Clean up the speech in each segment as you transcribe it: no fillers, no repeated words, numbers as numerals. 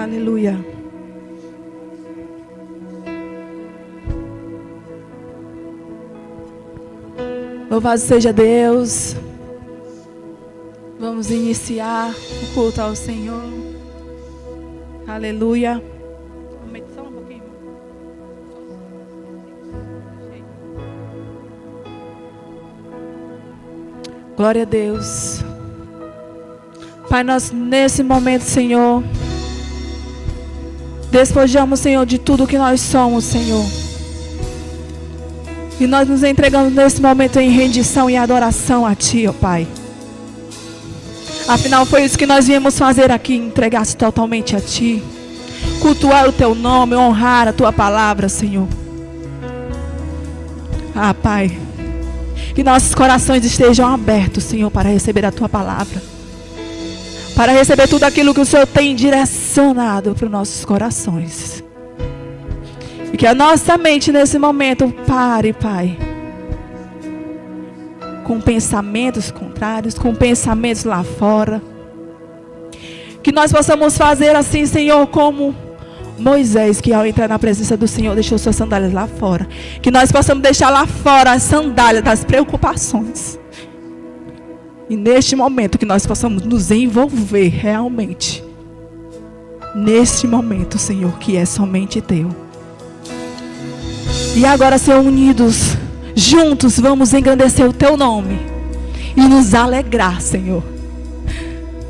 Aleluia. Louvado seja Deus. Vamos iniciar o culto ao Senhor. Aleluia. Só um pouquinho. Glória a Deus. Pai, nós nesse momento, Senhor, despojamos, Senhor, de tudo que nós somos, Senhor. E nós nos entregamos nesse momento em rendição e adoração a Ti, ó Pai. Afinal, foi isso que nós viemos fazer aqui, entregar-se totalmente a Ti. Cultuar o Teu nome, honrar a Tua palavra, Senhor. Ah, Pai, que nossos corações estejam abertos, Senhor, para receber a Tua palavra. Para receber tudo aquilo que o Senhor tem direcionado para os nossos corações. E que a nossa mente nesse momento pare, Pai, com pensamentos contrários, com pensamentos lá fora. Que nós possamos fazer assim, Senhor, como Moisés, que ao entrar na presença do Senhor deixou suas sandálias lá fora. Que nós possamos deixar lá fora as sandálias das preocupações. E neste momento que nós possamos nos envolver realmente neste momento, Senhor, que é somente Teu. E agora, Senhor, unidos, juntos, vamos engrandecer o Teu nome e nos alegrar, Senhor.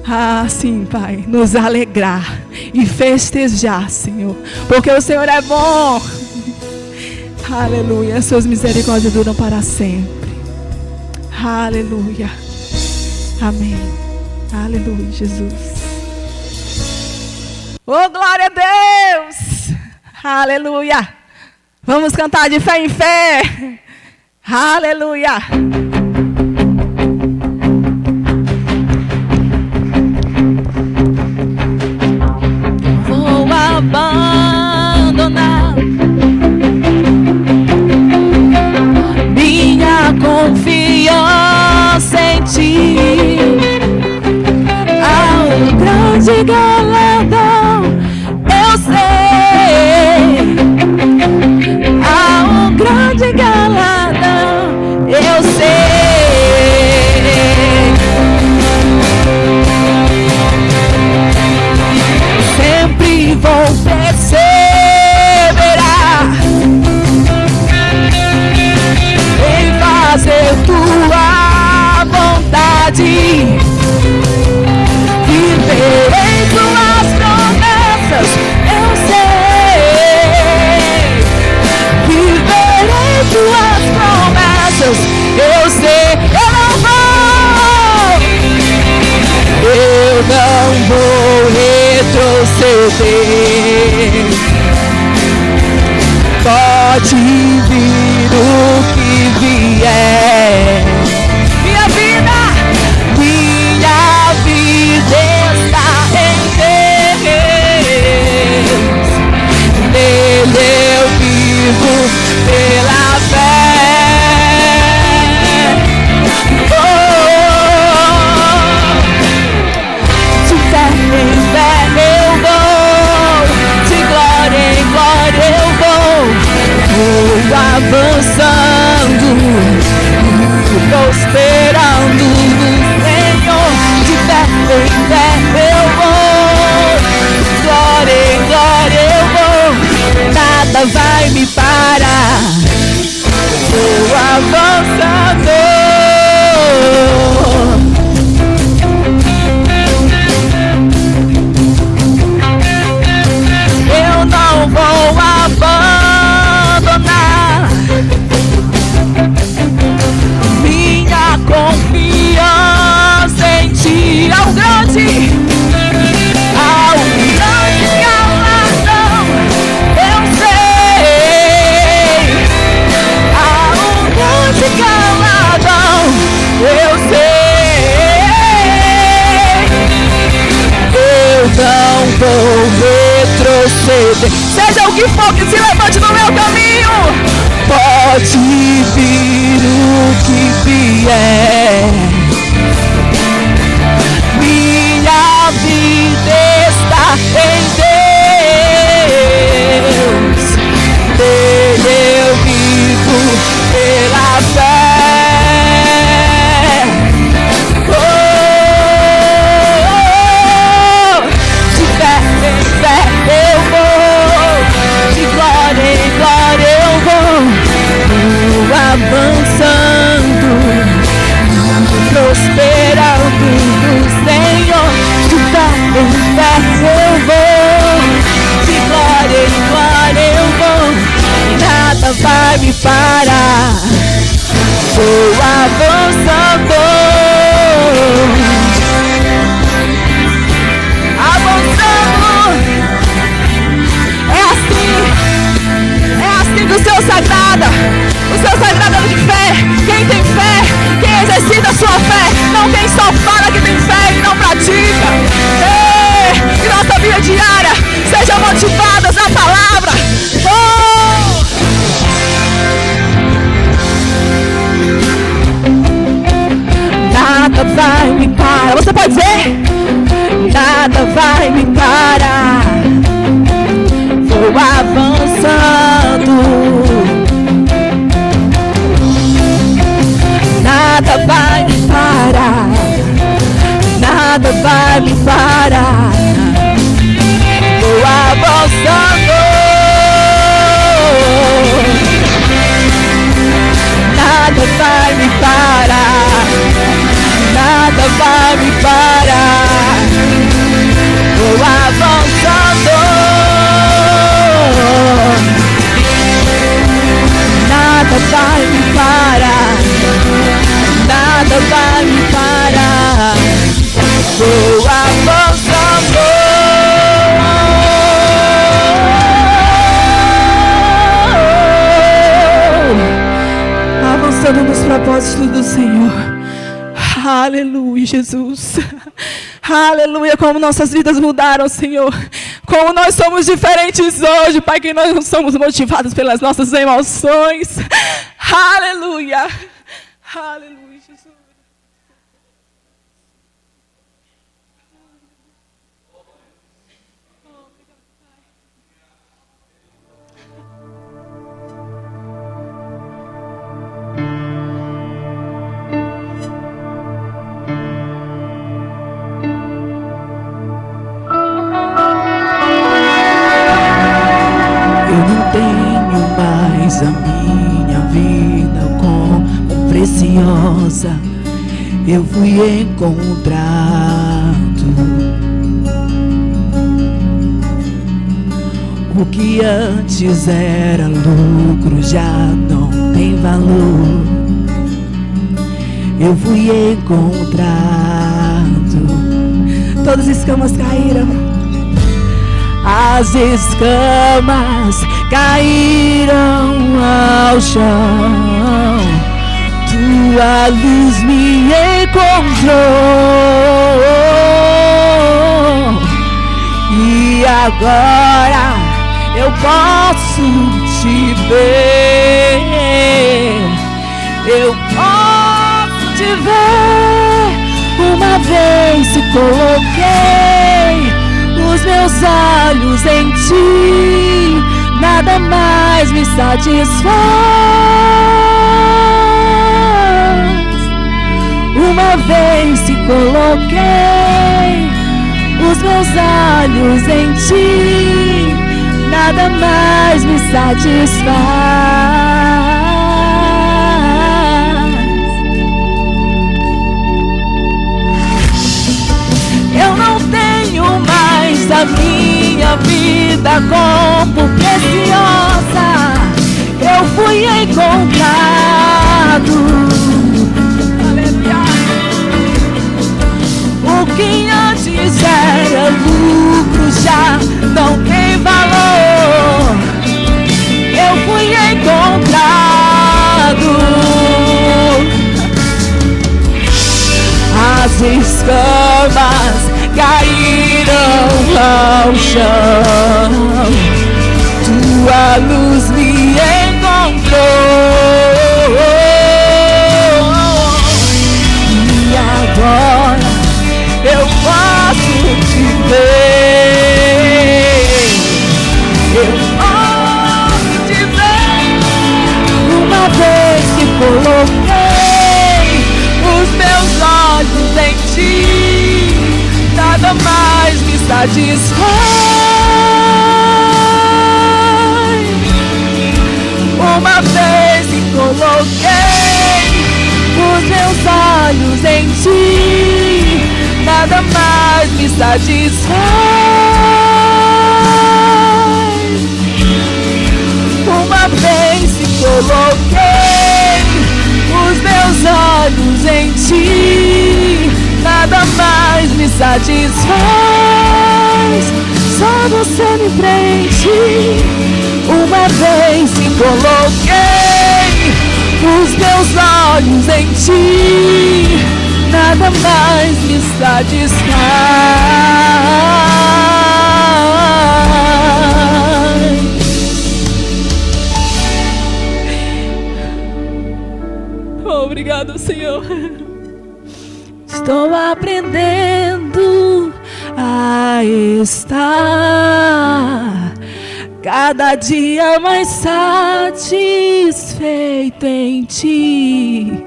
Ah, sim, Pai, nos alegrar e festejar, Senhor, porque o Senhor é bom. Aleluia, Suas misericórdias duram para sempre. Aleluia. Amém. Aleluia, Jesus. Oh, glória a Deus. Aleluia. Vamos cantar de fé em fé. Aleluia. Vou abandonar minha confiança em Ti. Há um grande galardão, eu sei. Há um grande galardão, eu sei. Sempre vou perseverar em fazer Tua vontade. Viverei Tuas promessas, eu sei. Viverei Tuas promessas, eu sei. Eu não vou retroceder. Pode vir o que vier. Minha vida está em Deus. Nele eu vivo pela fé. De fé em fé eu vou, de glória em glória eu vou avançando, prosperando no Senhor. De fé em fé eu vou, glória em glória eu vou, nada vai me parar. Vou avançando. Eu não vou abandonar minha confiança em Ti. Ao grande galardão, eu sei. Há um grande galardão, eu sei. Eu não vou retroceder. Seja o que for que se levante no meu caminho, pode vir o que vier. Minha vida está em Deus. vida. O Senhor está gradando de fé. Quem tem fé, quem exercita a sua fé, não quem só fala que tem fé e não pratica. Que nossa vida diária seja motivada na palavra. Nada vai me parar. Você pode dizer? Nada vai me parar. Vou avançando. Nada vai me parar. Nada vai me parar. Vou avançando. Nada vai me parar. Nada vai me parar. Vou avançando. Nada vai me parar. Nada vai me parar. Vou avançando. Avançando nos propósitos do Senhor. Aleluia, Jesus. Aleluia, como nossas vidas mudaram, Senhor. Como nós somos diferentes hoje, Pai, que nós não somos motivados pelas nossas emoções. Aleluia. Aleluia, Jesus. A minha vida como preciosa eu fui encontrado. O que antes era lucro já não tem valor. Eu fui encontrado. Todas as escamas caíram. As escamas caíram ao chão. Tua luz me encontrou. E agora eu posso te ver. Eu posso te ver. Uma vez te coloquei os meus olhos em ti, nada mais me satisfaz. Uma vez te coloquei os meus olhos em ti, nada mais me satisfaz. Eu não tenho mais a minha vida como preciosa. Eu fui encontrado. Aleluia. O que antes era lucro já não tem valor. Eu fui encontrado. As escamas caíram ao chão. Tua luz me encontrou. E agora eu posso te ver. Eu posso te ver. Uma vez que coloquei os meus olhos em ti, nada mais me satisfaz. Uma vez que coloquei os meus olhos em ti, nada mais me satisfaz. Uma vez que coloquei os meus olhos em ti, nada mais me satisfaz. Só você me preenche. Uma vez me coloquei os meus olhos em ti, nada mais me satisfaz. Obrigado, Senhor. Estou aprendendo a estar cada dia mais satisfeito em ti,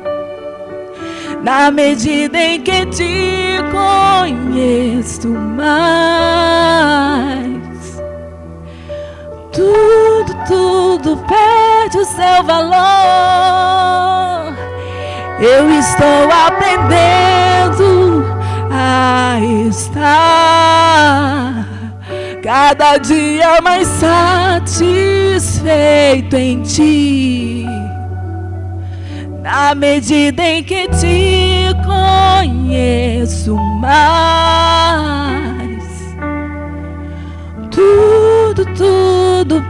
na medida em que te conheço mais. Tudo perde o seu valor. Eu estou aprendendo a estar cada dia mais satisfeito em ti, na medida em que te conheço mais. Tudo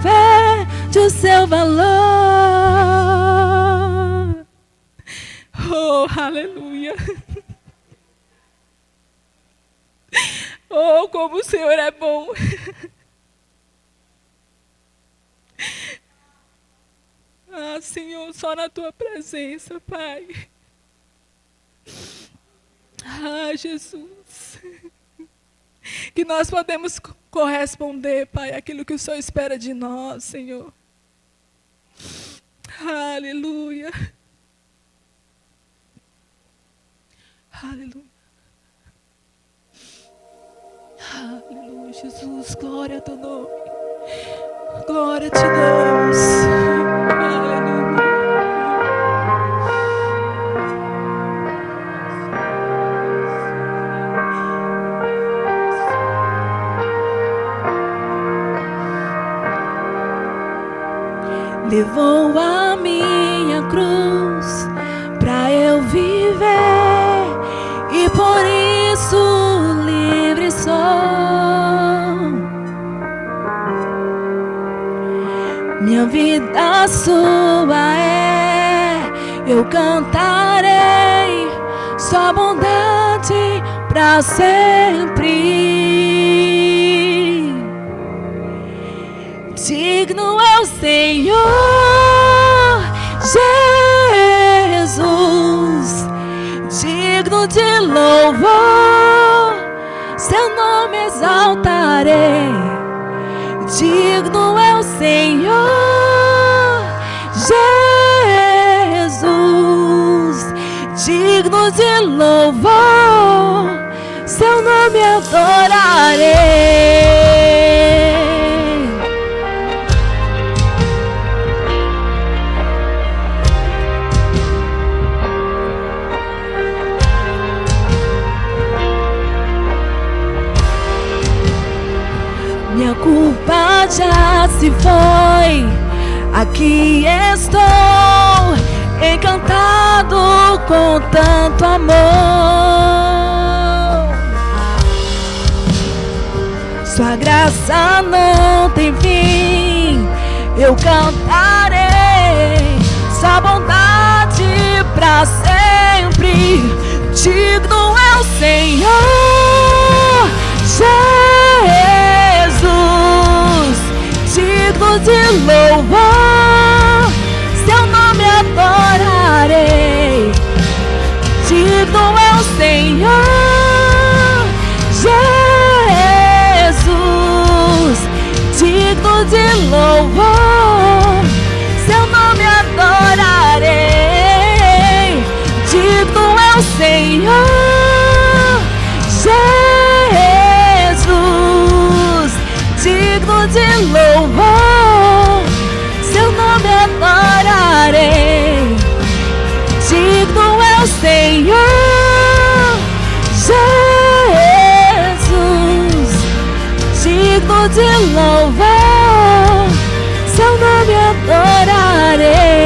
perde o seu valor. Oh, aleluia. Oh, como o Senhor é bom. Ah, Senhor, só na Tua presença, Pai. Ah, Jesus. Que nós podemos corresponder, Pai, aquilo que o Senhor espera de nós, Senhor. Aleluia. Aleluia. Aleluia, Jesus. Glória a teu nome. Glória a ti damos. Aleluia. Levou a minha cruz pra eu viver, e por isso livre sou. Minha vida sua é, eu cantarei sua bondade pra sempre. Digno é o Senhor Jesus, digno de louvor, seu nome exaltarei. Digno é o Senhor Jesus, digno de louvor, seu nome adorarei. Minha culpa já se foi, aqui estou, encantado com tanto amor. Sua graça não tem fim, eu cantarei sua bondade pra sempre. Digno é o Senhor Jesus, digno de louvor, seu nome adorarei. Digno é o Senhor Jesus, digno de louvor, seu nome adorarei. Digno é o Senhor Jesus, digno de louvor, seu nome adorarei. Digno é o Senhor Jesus, digno de louvor, seu nome adorarei.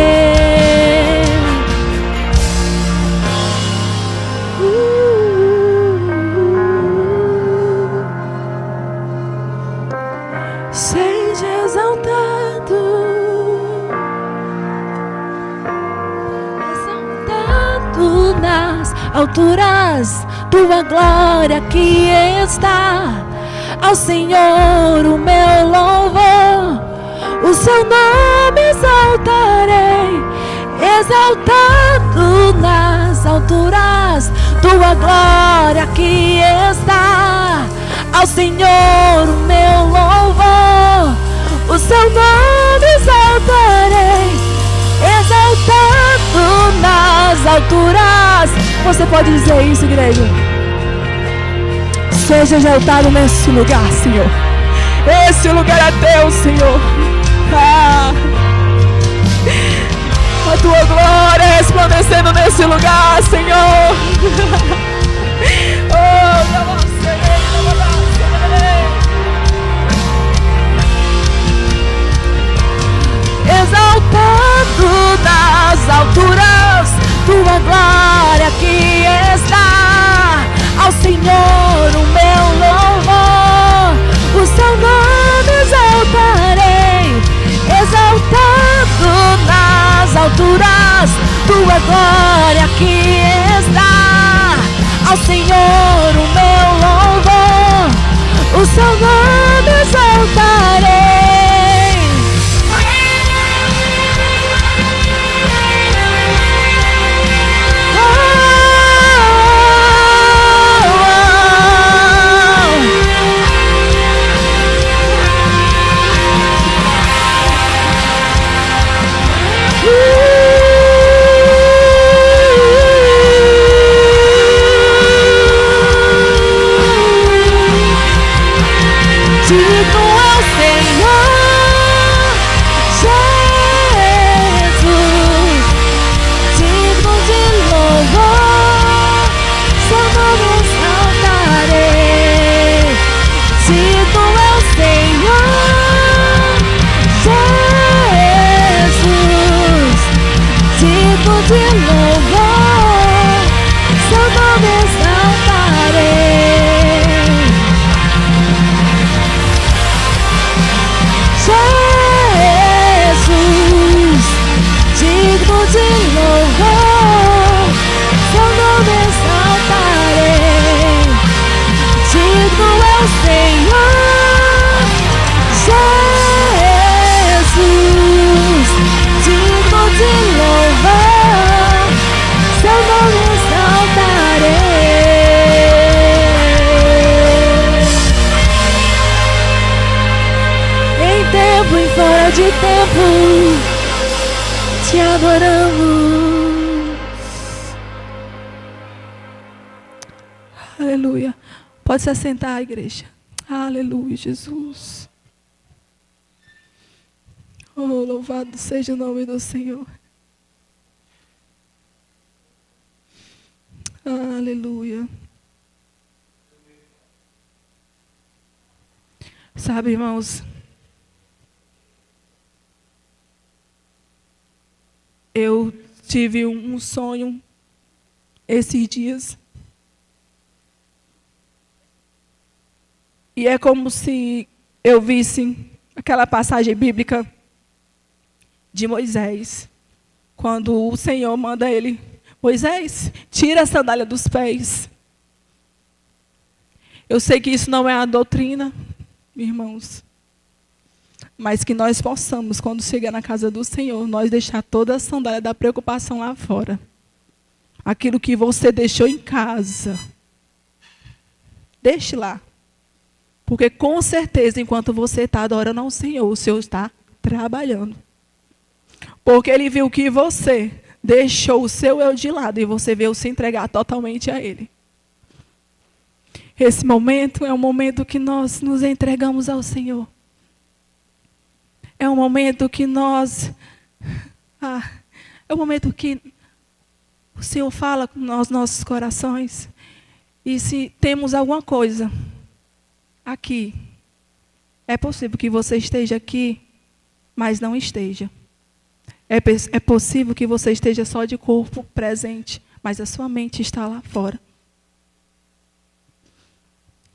alturas, tua glória aqui está. Ao Senhor o meu louvor, o seu nome exaltarei, exaltado nas alturas, tua glória aqui está. Ao Senhor o meu louvor, o seu nome exaltarei, exaltado nas alturas. Você pode dizer isso, igreja? Seja exaltado nesse lugar, Senhor. Esse lugar é teu, Senhor. A tua glória resplandecendo nesse lugar, Senhor. Exaltado nas alturas, tua glória aqui está. Ao Senhor o meu louvor, o seu nome exaltarei, exaltado nas alturas, tua glória aqui está. Ao Senhor o meu louvor, o seu nome exaltarei. De tempo te adoramos. Aleluia. Pode se assentar, igreja. Aleluia, Jesus. Oh, louvado seja o nome do Senhor. Aleluia. Sabe, irmãos, eu tive um sonho esses dias. E é como se eu visse aquela passagem bíblica de Moisés, quando o Senhor manda ele: Moisés, tira a sandália dos pés. Eu sei que isso não é a doutrina, irmãos, mas que nós possamos, quando chegar na casa do Senhor, nós deixar toda a sandália da preocupação lá fora. Aquilo que você deixou em casa, deixe lá. Porque com certeza, enquanto você está adorando ao Senhor, o Senhor está trabalhando. Porque Ele viu que você deixou o seu eu de lado e você veio se entregar totalmente a Ele. Esse momento é um momento que nós nos entregamos ao Senhor. É um momento que é um momento que o Senhor fala com nós, nossos corações. E se temos alguma coisa aqui, é possível que você esteja aqui, mas não esteja. É possível que você esteja só de corpo presente, mas a sua mente está lá fora.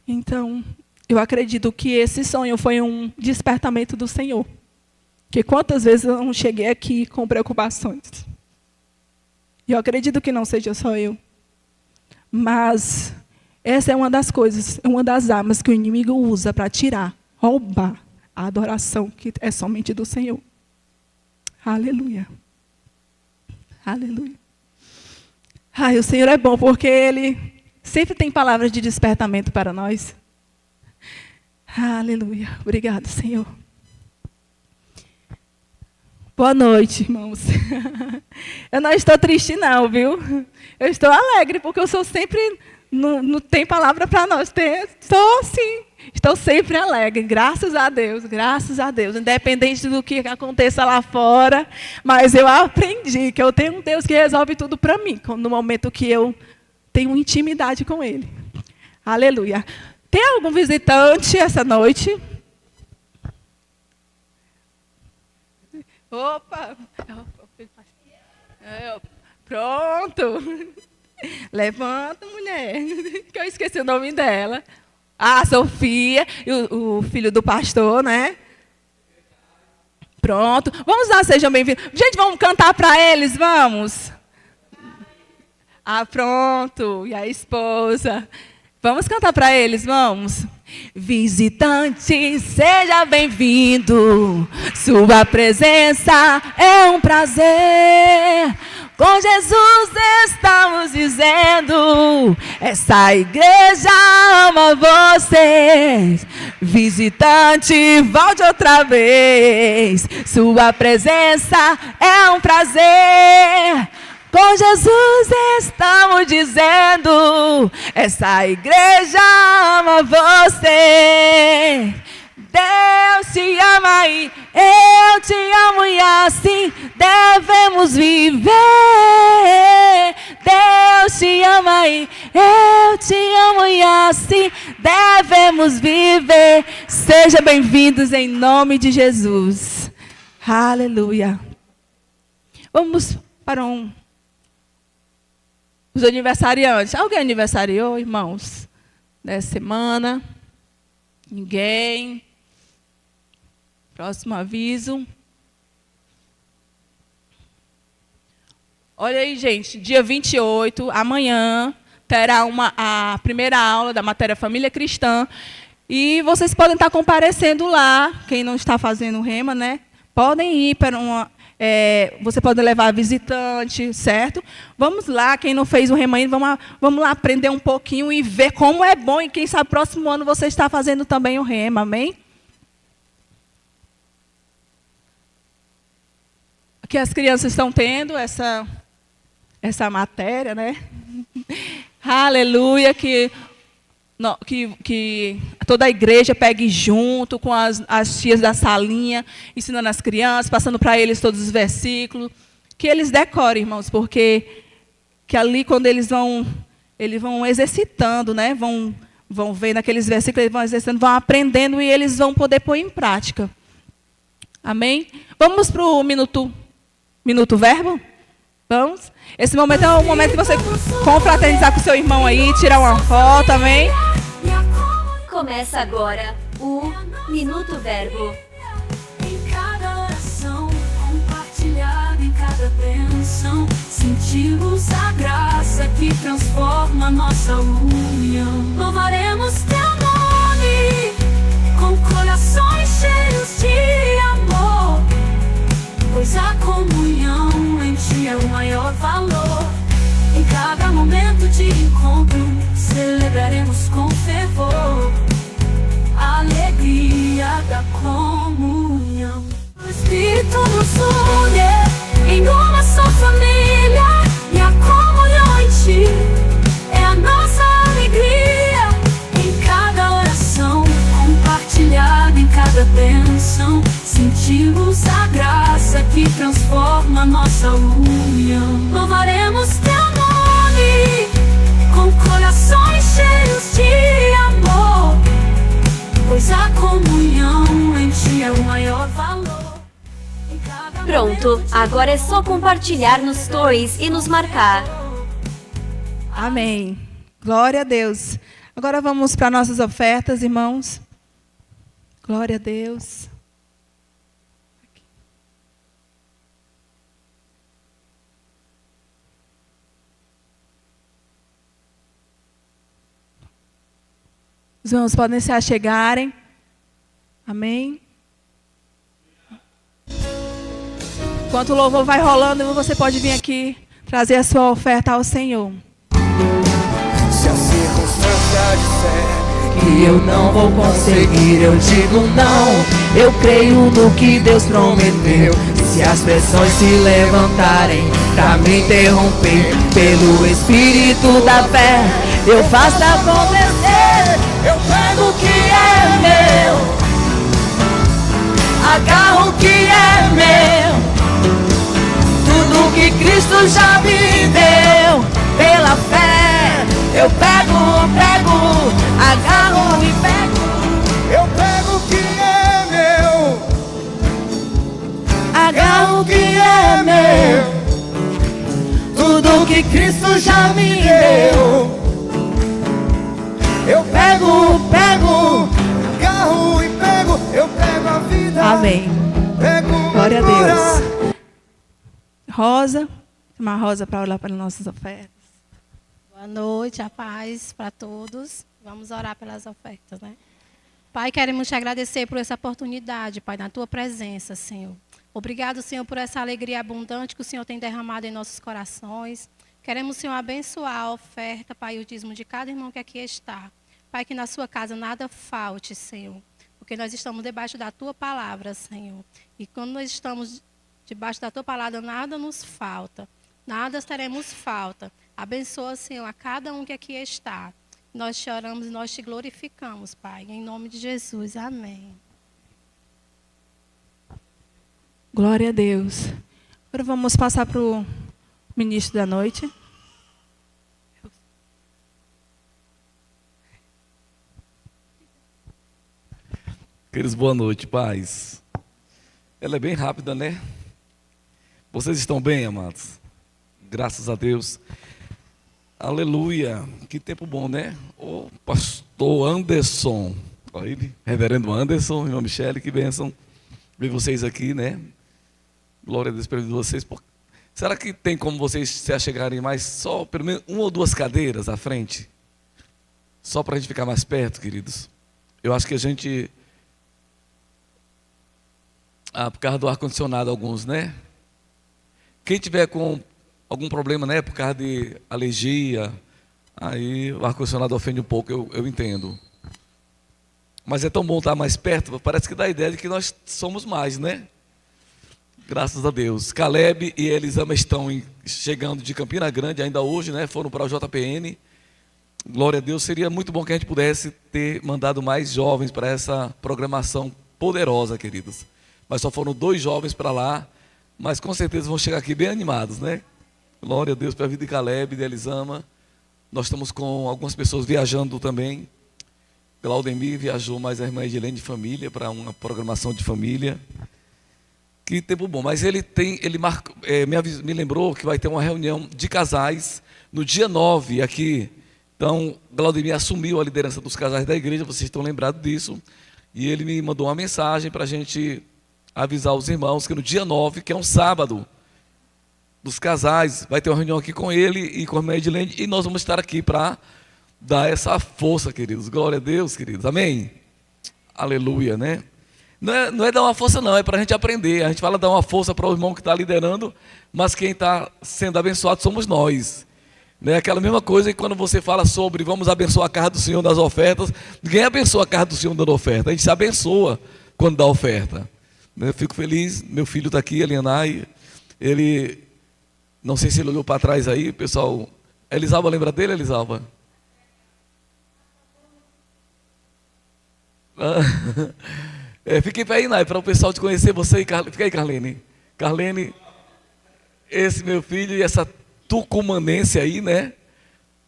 Então, eu acredito que esse sonho foi um despertamento do Senhor. Que quantas vezes eu não cheguei aqui com preocupações. E eu acredito que não seja só eu. Mas essa é uma das coisas, é uma das armas que o inimigo usa para tirar, roubar a adoração que é somente do Senhor. Aleluia. Aleluia. Ai, o Senhor é bom porque Ele sempre tem palavras de despertamento para nós. Aleluia. Obrigado, Senhor. Boa noite, irmãos. Eu não estou triste, não, viu? Eu estou alegre, porque eu sou sempre... Não tem palavra para nós. Estou sim. Estou sempre alegre. Graças a Deus. Graças a Deus. Independente do que aconteça lá fora. Mas eu aprendi que eu tenho um Deus que resolve tudo para mim. No momento que eu tenho intimidade com Ele. Aleluia. Tem algum visitante essa noite? Opa! Pronto! Levanta, mulher, que eu esqueci o nome dela. Ah, Sofia, e o filho do pastor, né? Pronto. Vamos lá, sejam bem-vindos. Gente, vamos cantar para eles, vamos? Ah, pronto. E a esposa. Vamos cantar para eles, vamos? Visitante, seja bem-vindo. Sua presença é um prazer. Com Jesus estamos dizendo, essa igreja ama vocês. Visitante, volte outra vez. Sua presença é um prazer. Com Jesus estamos dizendo, essa igreja ama você. Deus te ama e eu te amo e assim devemos viver. Deus te ama e eu te amo e assim devemos viver. Sejam bem-vindos em nome de Jesus. Aleluia. Vamos para os aniversariantes. Alguém aniversariou, irmãos? Dessa semana? Ninguém? Próximo aviso. Olha aí, gente, dia 28, amanhã, terá a primeira aula da matéria Família Cristã. E vocês podem estar comparecendo lá, quem não está fazendo rema, né? Podem ir para você pode levar visitante, certo? Vamos lá, quem não fez o rema ainda, vamos lá aprender um pouquinho e ver como é bom. E quem sabe, próximo ano você está fazendo também o rema, amém? Que as crianças estão tendo essa matéria, né? Aleluia, que toda a igreja pegue junto com as tias da salinha, ensinando as crianças, passando para eles todos os versículos, que eles decorem, irmãos, porque que ali quando eles vão exercitando, né? Vão vendo aqueles versículos, eles vão exercitando, vão aprendendo e eles vão poder pôr em prática. Amém? Vamos para o Minuto Verbo? Vamos? Esse momento é o momento de você confraternizar com o seu irmão aí, tirar uma foto, amém? Começa agora o Minuto Verbo. Em cada oração, compartilhada em cada bênção, sentimos a graça que transforma nossa união. Louvaremos teu nome com corações cheios de amor, pois a comunhão em ti é o maior valor. Em cada momento de encontro, celebraremos com fervor a alegria da comunhão. O Espírito nos une em uma só família, e a comunhão em ti é a nossa alegria. Em cada oração, compartilhada em cada bênção, sentimos a graça que transforma nossa união. Louvaremos teu nome com corações cheios de amor, pois a comunhão em ti é o maior valor. Pronto, agora é só compartilhar nos stories e nos marcar. Amém. Glória a Deus. Agora vamos para nossas ofertas, irmãos. Glória a Deus. Os irmãos podem se achegarem. Amém. Enquanto o louvor vai rolando, você pode vir aqui trazer a sua oferta ao Senhor. Se a circunstância disser que eu não vou conseguir, eu digo não. Eu creio no que Deus prometeu. E se as pressões se levantarem pra me interromper, pelo Espírito da fé, eu faço acontecer. Eu pego o que é meu, agarro o que é meu. Tudo que Cristo já me deu, pela fé, eu pego, agarro e pego. Eu pego o que é meu, agarro o que é meu. Tudo que Cristo já me deu, eu pego, agarro e pego. Eu pego a vida. Amém. Pego. Glória a Deus. Rosa, uma rosa para olhar para as nossas ofertas. Boa noite, a paz para todos. Vamos orar pelas ofertas, né? Pai, queremos te agradecer por essa oportunidade, Pai, na tua presença, Senhor. Obrigado, Senhor, por essa alegria abundante que o Senhor tem derramado em nossos corações. Queremos, Senhor, abençoar a oferta, Pai, o dízimo de cada irmão que aqui está. Pai, que na sua casa nada falte, Senhor, porque nós estamos debaixo da tua palavra, Senhor. E quando nós estamos debaixo da tua palavra, nada nos falta, nada teremos falta. Abençoa, Senhor, a cada um que aqui está. Nós te oramos e nós te glorificamos, Pai, em nome de Jesus. Amém. Glória a Deus. Agora vamos passar para o ministro da noite. Queridos, boa noite, paz. Ela é bem rápida, né? Vocês estão bem, amados? Graças a Deus. Aleluia. Que tempo bom, né? O pastor Anderson, olha ele, reverendo Anderson, irmã Michele, que bênção ver vocês aqui, né? Glória a Deus pelo vocês. Será que tem como vocês se achegarem mais só pelo menos uma ou duas cadeiras à frente? Só para a gente ficar mais perto, queridos. Eu acho que a gente... por causa do ar-condicionado, alguns, né? Quem tiver com algum problema, né, por causa de alergia, aí o ar-condicionado ofende um pouco, eu entendo. Mas é tão bom estar mais perto, parece que dá a ideia de que nós somos mais, né? Graças a Deus. Caleb e Elisama estão chegando de Campina Grande ainda hoje, né? Foram para o JPN. Glória a Deus. Seria muito bom que a gente pudesse ter mandado mais jovens para essa programação poderosa, queridos. Mas só foram 2 jovens para lá, mas com certeza vão chegar aqui bem animados, né? Glória a Deus pela vida de Caleb e de Elisama. Nós estamos com algumas pessoas viajando também. Claudemir viajou, mais a irmã Edilene de família, para uma programação de família. Que tempo bom. Mas ele me lembrou que vai ter uma reunião de casais no dia 9 aqui. Então, Claudemir assumiu a liderança dos casais da igreja, vocês estão lembrados disso. E ele me mandou uma mensagem para a gente avisar os irmãos que no dia 9, que é um sábado, dos casais, vai ter uma reunião aqui com ele e com a irmã Edilene, e nós vamos estar aqui para dar essa força, queridos. Glória a Deus, queridos. Amém? Aleluia, né? Não é dar uma força, não, é para a gente aprender. A gente fala dar uma força para o irmão que está liderando, mas quem está sendo abençoado somos nós. Né? Aquela mesma coisa que quando você fala sobre vamos abençoar a casa do Senhor nas ofertas, ninguém abençoa a casa do Senhor dando oferta, a gente se abençoa quando dá oferta. Eu fico feliz, meu filho está aqui, Elianai, ele, não sei se ele olhou para trás aí, pessoal, Elisalva, lembra dele, Elisalva? Fiquei para aí, Nai, para o pessoal te conhecer, você e Carlene. Fica aí, Carlene. Carlene, esse meu filho e essa tucumanense aí, né?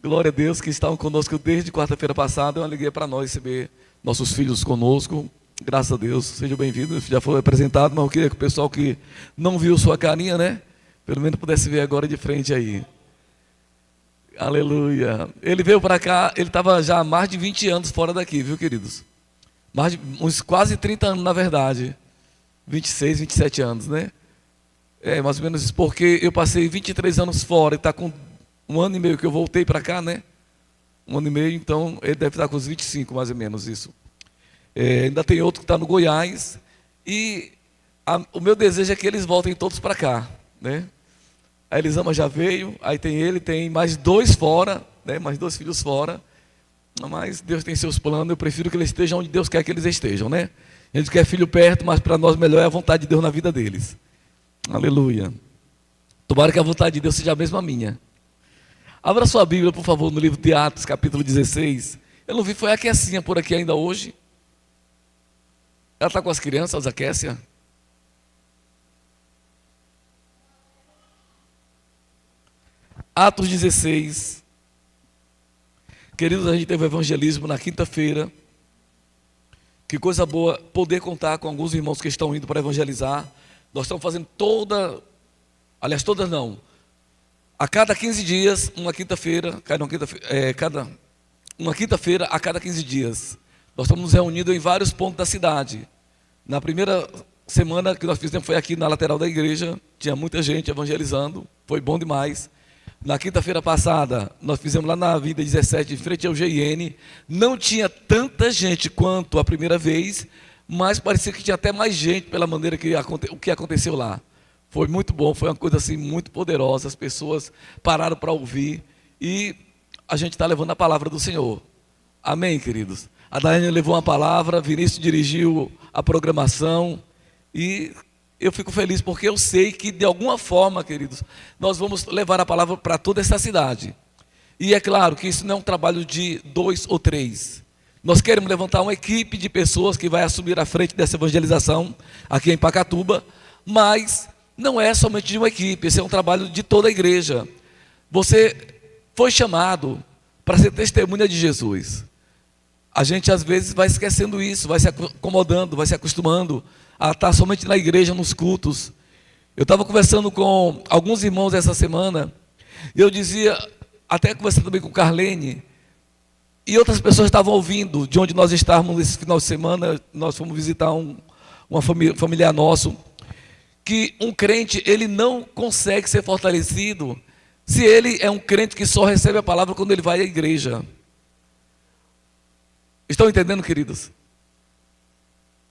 Glória a Deus, que estavam conosco desde quarta-feira passada. É uma alegria para nós receber nossos filhos conosco. Graças a Deus, sejam bem-vindos. Já foi apresentado, mas eu queria que o pessoal que não viu sua carinha, né? Pelo menos pudesse ver agora de frente aí. Aleluia. Ele veio para cá, ele estava já há mais de 20 anos fora daqui, viu, queridos? Mais de, uns quase 30 anos, na verdade. 26, 27 anos, né? É, mais ou menos isso, porque eu passei 23 anos fora e está com 1 ano e meio que eu voltei para cá, né? Um ano e meio, então ele deve estar com os 25, mais ou menos, isso. Ainda tem outro que está no Goiás. E o meu desejo é que eles voltem todos para cá, né? A Elisama já veio, aí tem mais 2 fora, né? Mais 2 filhos fora. Mas Deus tem seus planos, eu prefiro que eles estejam onde Deus quer que eles estejam, né? A gente quer filho perto, mas para nós melhor é a vontade de Deus na vida deles. Aleluia. Tomara que a vontade de Deus seja a mesma minha. Abra sua Bíblia, por favor, no livro de Atos, capítulo 16. Eu não vi, foi a Kessinha por aqui ainda hoje. Ela está com as crianças, a Kessia? Atos 16. Queridos, a gente teve o evangelismo na quinta-feira. Que coisa boa poder contar com alguns irmãos que estão indo para evangelizar. Nós estamos fazendo a cada 15 dias, uma quinta-feira, uma quinta-feira a cada 15 dias. Nós estamos nos reunindo em vários pontos da cidade. Na primeira semana que nós fizemos foi aqui na lateral da igreja, tinha muita gente evangelizando, foi bom demais. Na quinta-feira passada, nós fizemos lá na Avenida 17, em frente ao GIN. Não tinha tanta gente quanto a primeira vez, mas parecia que tinha até mais gente pela maneira o que aconteceu lá. Foi muito bom, foi uma coisa assim muito poderosa. As pessoas pararam para ouvir e a gente está levando a palavra do Senhor. Amém, queridos? A Daiane levou uma palavra, Vinícius dirigiu a programação e eu fico feliz porque eu sei que de alguma forma, queridos, nós vamos levar a palavra para toda essa cidade. E é claro que isso não é um trabalho de 2 ou 3. Nós queremos levantar uma equipe de pessoas que vai assumir a frente dessa evangelização aqui em Pacatuba, mas não é somente de uma equipe, esse é um trabalho de toda a igreja. Você foi chamado para ser testemunha de Jesus. A gente às vezes vai esquecendo isso, vai se acomodando, vai se acostumando a estar somente na igreja, nos cultos. Eu estava conversando com alguns irmãos essa semana, e eu dizia, até conversando também com Carlene, e outras pessoas estavam ouvindo, de onde nós estávamos nesse final de semana, nós fomos visitar uma familiar nosso, que um crente, ele não consegue ser fortalecido se ele é um crente que só recebe a palavra quando ele vai à igreja. Estão entendendo, queridos?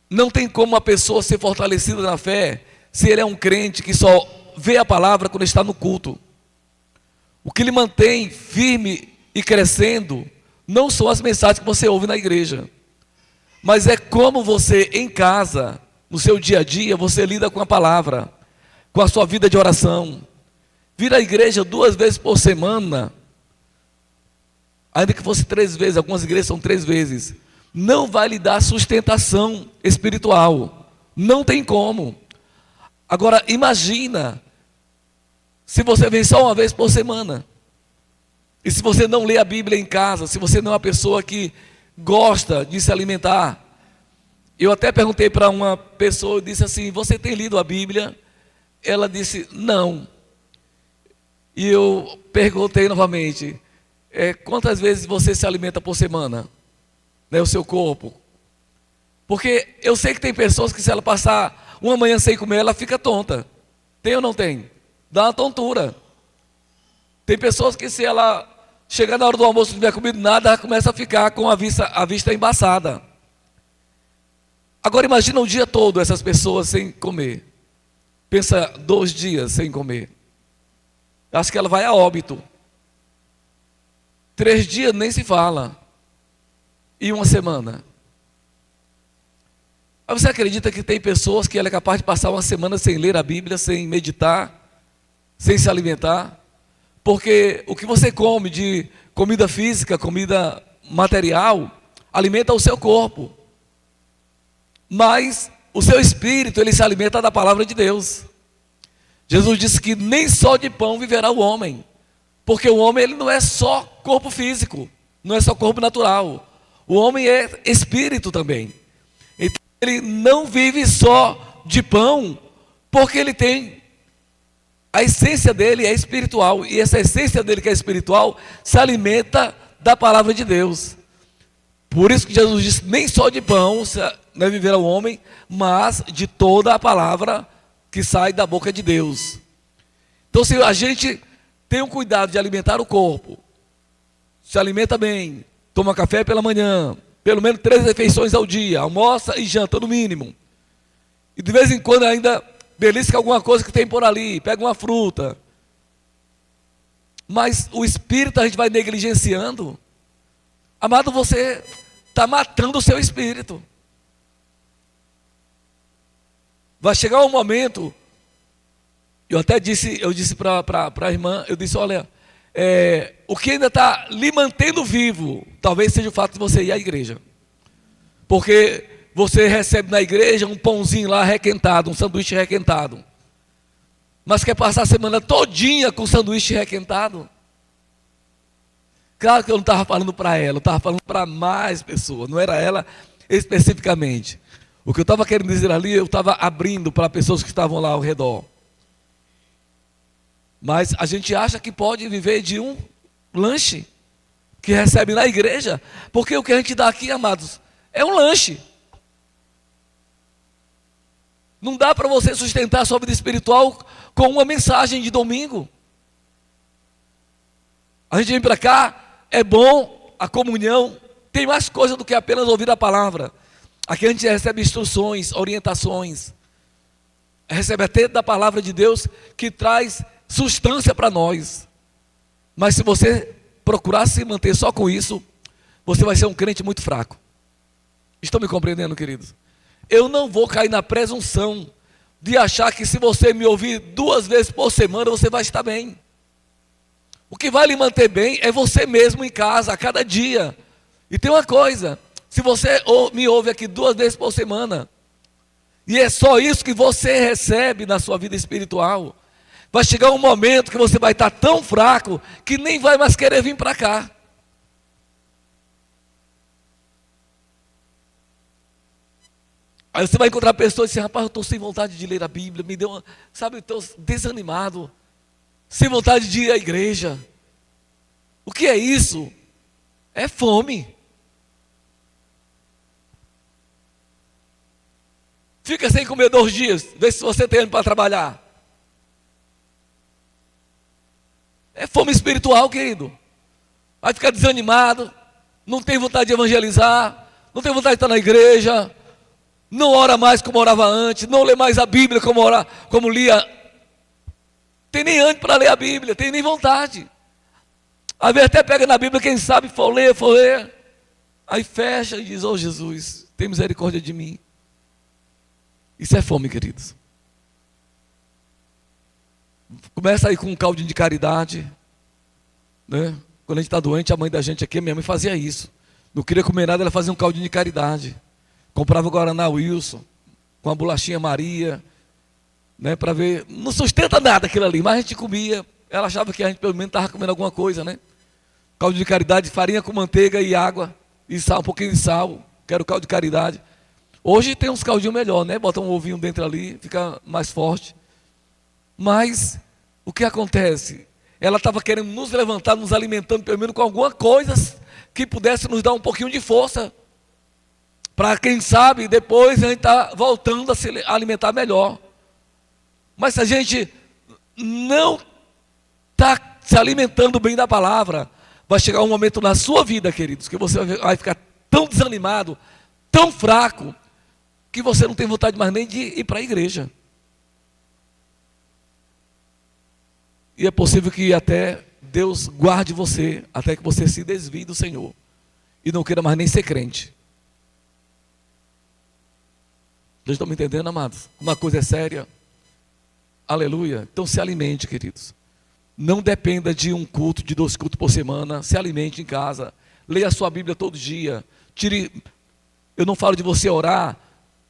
Não tem como uma pessoa ser fortalecida na fé se ele é um crente que só vê a palavra quando está no culto. O que lhe mantém firme e crescendo não são as mensagens que você ouve na igreja, mas é como você em casa, no seu dia a dia, você lida com a palavra, com a sua vida de oração. Vir à igreja 2 vezes por semana, ainda que fosse 3 vezes, algumas igrejas são 3 vezes, não vai lhe dar sustentação espiritual. Não tem como. Agora, imagina se você vem só 1 vez por semana. E se você não lê a Bíblia em casa, se você não é uma pessoa que gosta de se alimentar. Eu até perguntei para uma pessoa, eu disse assim, você tem lido a Bíblia? Ela disse, não. E eu perguntei novamente, quantas vezes você se alimenta por semana? Né, o seu corpo? Porque eu sei que tem pessoas que se ela passar uma manhã sem comer, ela fica tonta. Tem ou não tem? Dá uma tontura. Tem pessoas que se ela chegar na hora do almoço e não tiver comido nada, ela começa a ficar com a vista embaçada. Agora imagina o dia todo essas pessoas sem comer. Pensa 2 dias sem comer. Acho que ela vai a óbito. 3 dias nem se fala. E 1 semana. Mas você acredita que tem pessoas que ela é capaz de passar 1 semana sem ler a Bíblia, sem meditar, sem se alimentar? Porque o que você come de comida física, comida material, alimenta o seu corpo. Mas o seu espírito, ele se alimenta da palavra de Deus. Jesus disse que nem só de pão viverá o homem. Porque o homem, ele não é só corpo físico, não é só corpo natural. O homem é espírito também. Então ele não vive só de pão, porque ele tem, a essência dele é espiritual. E essa essência dele que é espiritual, se alimenta da palavra de Deus. Por isso que Jesus disse, nem só de pão não é viver o homem, mas de toda a palavra que sai da boca de Deus. Então se a gente tem um cuidado de alimentar o corpo, se alimenta bem, toma café pela manhã, pelo menos 3 refeições ao dia, almoça e janta no mínimo. E de vez em quando ainda belisca alguma coisa que tem por ali, pega uma fruta. Mas o espírito a gente vai negligenciando. Amado, você está matando o seu espírito. Vai chegar um momento, eu disse para a irmã, eu disse, olha, o que ainda está lhe mantendo vivo, talvez seja o fato de você ir à igreja. Porque você recebe na igreja um pãozinho lá requentado, um sanduíche requentado. Mas quer passar a semana todinha com sanduíche requentado? Claro que eu não estava falando para ela, eu estava falando para mais pessoas, não era ela especificamente. O que eu estava querendo dizer ali, eu estava abrindo para pessoas que estavam lá ao redor. Mas a gente acha que pode viver de um lanche que recebe na igreja, porque o que a gente dá aqui, amados, é um lanche. Não dá para você sustentar a sua vida espiritual com uma mensagem de domingo. A gente vem para cá, é bom, a comunhão, tem mais coisa do que apenas ouvir a palavra. Aqui a gente recebe instruções, orientações, recebe até da palavra de Deus que traz substância para nós. Mas se você procurar se manter só com isso, você vai ser um crente muito fraco. Estão me compreendendo, queridos? Eu não vou cair na presunção de achar que se você me ouvir 2 vezes por semana, você vai estar bem. O que vai lhe manter bem é você mesmo em casa, a cada dia. E tem uma coisa, se você me ouve aqui 2 vezes por semana, e é só isso que você recebe na sua vida espiritual, vai chegar um momento que você vai estar tão fraco, que nem vai mais querer vir para cá. Aí você vai encontrar pessoas e dizer, rapaz, eu estou sem vontade de ler a Bíblia, me deu uma, sabe, eu estou desanimado, sem vontade de ir à igreja. O que é isso? É fome. Fica sem comer 2 dias, vê se você tem indo para trabalhar. É fome espiritual, querido. Vai ficar desanimado, não tem vontade de evangelizar, não tem vontade de estar na igreja, não ora mais como orava antes, não lê mais a Bíblia como lia. Tem nem ânimo para ler a Bíblia, tem nem vontade. Às vezes até pega na Bíblia, quem sabe for ler. Aí fecha e diz, Jesus, tem misericórdia de mim. Isso é fome, queridos. Começa aí com um caldinho de caridade, né? Quando a gente está doente, a mãe da gente aqui, minha mãe fazia isso. Não queria comer nada, ela fazia um caldinho de caridade. Comprava o Guaraná Wilson, com a bolachinha Maria, né, para ver, não sustenta nada aquilo ali, mas a gente comia, ela achava que a gente pelo menos estava comendo alguma coisa, né? Caldo de caridade, farinha com manteiga e água, e sal, um pouquinho de sal, que era o caldo de caridade. Hoje tem uns caldinhos melhor, né? Bota um ovinho dentro ali, fica mais forte. Mas, o que acontece? Ela estava querendo nos levantar, nos alimentando pelo menos com alguma coisa que pudesse nos dar um pouquinho de força, para quem sabe, depois a gente está voltando a se alimentar melhor. Mas se a gente não está se alimentando bem da palavra, vai chegar um momento na sua vida, queridos, que você vai ficar tão desanimado, tão fraco, que você não tem vontade mais nem de ir para a igreja. E é possível que até Deus guarde você, até que você se desvie do Senhor, e não queira mais nem ser crente. Vocês estão me entendendo, amados? Uma coisa é séria. Aleluia. Então se alimente, queridos. Não dependa de um culto, de 2 cultos por semana. Se alimente em casa. Leia a sua Bíblia todo dia. Eu não falo de você orar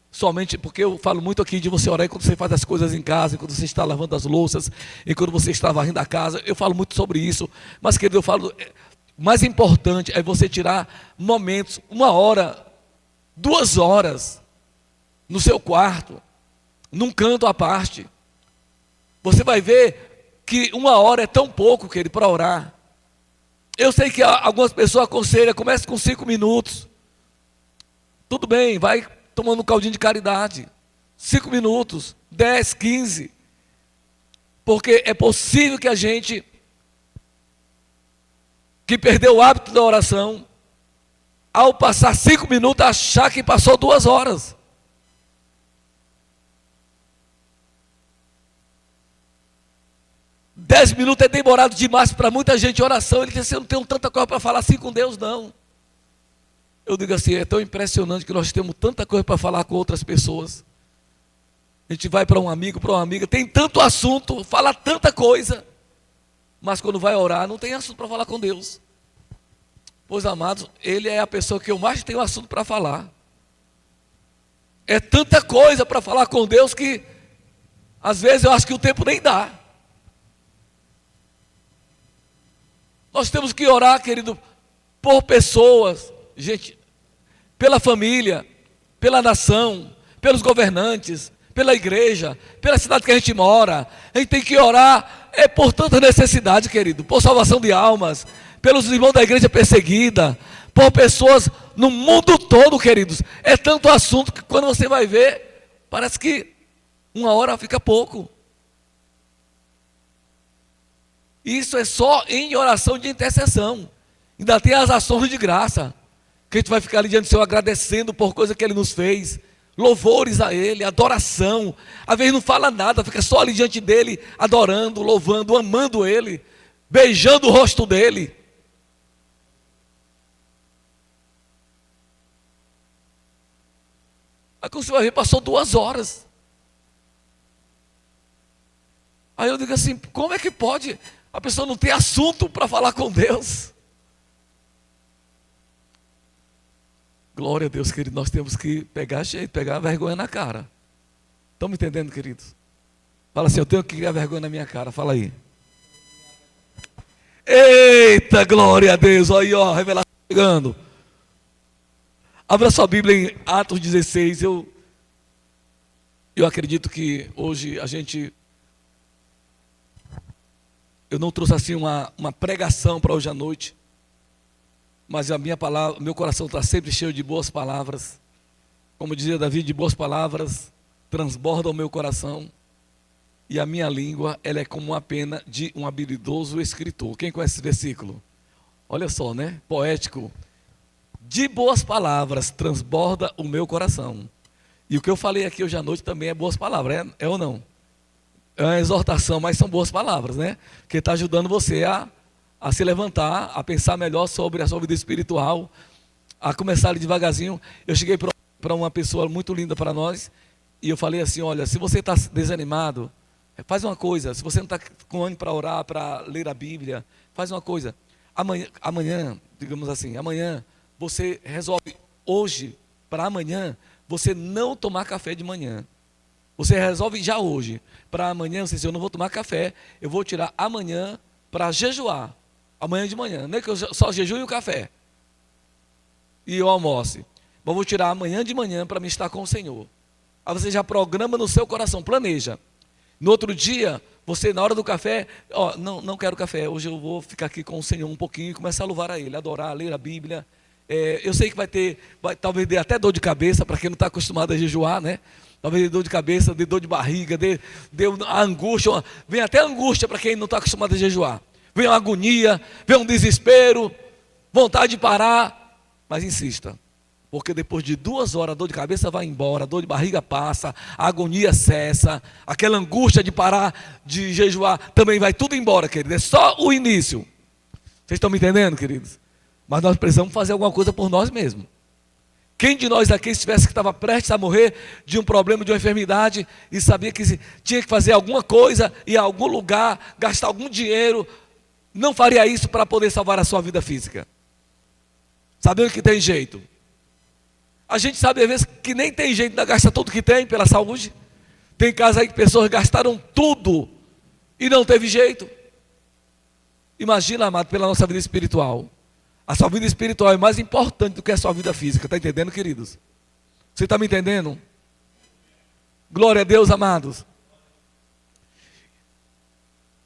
somente porque eu falo muito aqui de você orar enquanto você faz as coisas em casa, enquanto você está lavando as louças, enquanto você está varrendo a casa. Eu falo muito sobre isso. Mas, querido, eu falo, o mais importante é você tirar momentos, 1 hora, 2 horas, no seu quarto, num canto à parte. Você vai ver que 1 hora é tão pouco, querido, para orar. Eu sei que algumas pessoas aconselham, comece com 5 minutos. Tudo bem, vai tomando um caldinho de caridade. 5 minutos, 10, 15. Porque é possível que a gente que perdeu o hábito da oração, ao passar 5 minutos, achar que passou 2 horas. Dez minutos é demorado demais para muita gente oração. Ele diz assim: eu não tenho tanta coisa para falar assim com Deus, não. Eu digo assim: é tão impressionante que nós temos tanta coisa para falar com outras pessoas. A gente vai para um amigo, para uma amiga, tem tanto assunto, fala tanta coisa, mas quando vai orar, não tem assunto para falar com Deus. Pois, amados, Ele é a pessoa que eu mais tenho assunto para falar. É tanta coisa para falar com Deus que, às vezes, eu acho que o tempo nem dá. Nós temos que orar, querido, por pessoas, gente, pela família, pela nação, pelos governantes, pela igreja, pela cidade que a gente mora. A gente tem que orar por tanta necessidade, querido, por salvação de almas, pelos irmãos da igreja perseguida, por pessoas no mundo todo, queridos. É tanto assunto que quando você vai ver, parece que 1 hora fica pouco. Isso é só em oração de intercessão. Ainda tem as ações de graça, que a gente vai ficar ali diante do Senhor agradecendo por coisa que Ele nos fez, louvores a Ele, adoração. Às vezes não fala nada, fica só ali diante dEle, adorando, louvando, amando Ele, beijando o rosto dEle. Aí quando você vai ver, passou 2 horas. Aí eu digo assim: como é que pode a pessoa não ter assunto para falar com Deus? Glória a Deus, querido. Nós temos que pegar jeito, pegar a vergonha na cara. Estão me entendendo, queridos? Fala assim: eu tenho que criar vergonha na minha cara. Fala aí. Eita, glória a Deus. Aí, ó, revelação chegando. Abra sua Bíblia em Atos 16. Eu acredito que hoje eu não trouxe assim uma pregação para hoje à noite, mas a minha palavra, meu coração está sempre cheio de boas palavras. Como dizia Davi, de boas palavras transborda o meu coração, e a minha língua, ela é como uma pena de um habilidoso escritor. Quem conhece esse versículo? Olha só, né? Poético. De boas palavras transborda o meu coração. E o que eu falei aqui hoje à noite também é boas palavras, é ou não? É uma exortação, mas são boas palavras, né? Que está ajudando você a se levantar, a pensar melhor sobre a sua vida espiritual, a começar ali devagarzinho. Eu cheguei para uma pessoa muito linda para nós, e eu falei assim: olha, se você está desanimado, faz uma coisa. Se você não está com ânimo para orar, para ler a Bíblia, faz uma coisa. Amanhã, digamos assim, amanhã, você resolve hoje, para amanhã, você não tomar café de manhã. Você resolve já hoje. Para amanhã, você diz: eu não vou tomar café, eu vou tirar amanhã para jejuar. Amanhã de manhã. Não é que eu só jejue o café e eu almoce. Mas vou tirar amanhã de manhã para me estar com o Senhor. Aí você já programa no seu coração, planeja. No outro dia, você na hora do café, ó, não quero café, hoje eu vou ficar aqui com o Senhor um pouquinho e começar a louvar a Ele, adorar, ler a Bíblia. Eu sei que talvez dê até dor de cabeça para quem não está acostumado a jejuar, né? Talvez dê dor de cabeça, dê dor de barriga, dê a angústia, vem até angústia para quem não está acostumado a jejuar. Vem uma agonia, vem um desespero, vontade de parar, mas insista. Porque depois de 2 horas a dor de cabeça vai embora, a dor de barriga passa, a agonia cessa, aquela angústia de parar de jejuar também vai tudo embora, querido. É só o início. Vocês estão me entendendo, queridos? Mas nós precisamos fazer alguma coisa por nós mesmos. Quem de nós aqui estivesse que estava prestes a morrer de um problema, de uma enfermidade, e sabia que tinha que fazer alguma coisa, ir a algum lugar, gastar algum dinheiro, não faria isso para poder salvar a sua vida física? Sabendo que tem jeito. A gente sabe às vezes que nem tem jeito, ainda gasta tudo que tem pela saúde. Tem casos aí que pessoas gastaram tudo e não teve jeito. Imagina, amado, pela nossa vida espiritual. A sua vida espiritual é mais importante do que a sua vida física. Está entendendo, queridos? Você está me entendendo? Glória a Deus, amados.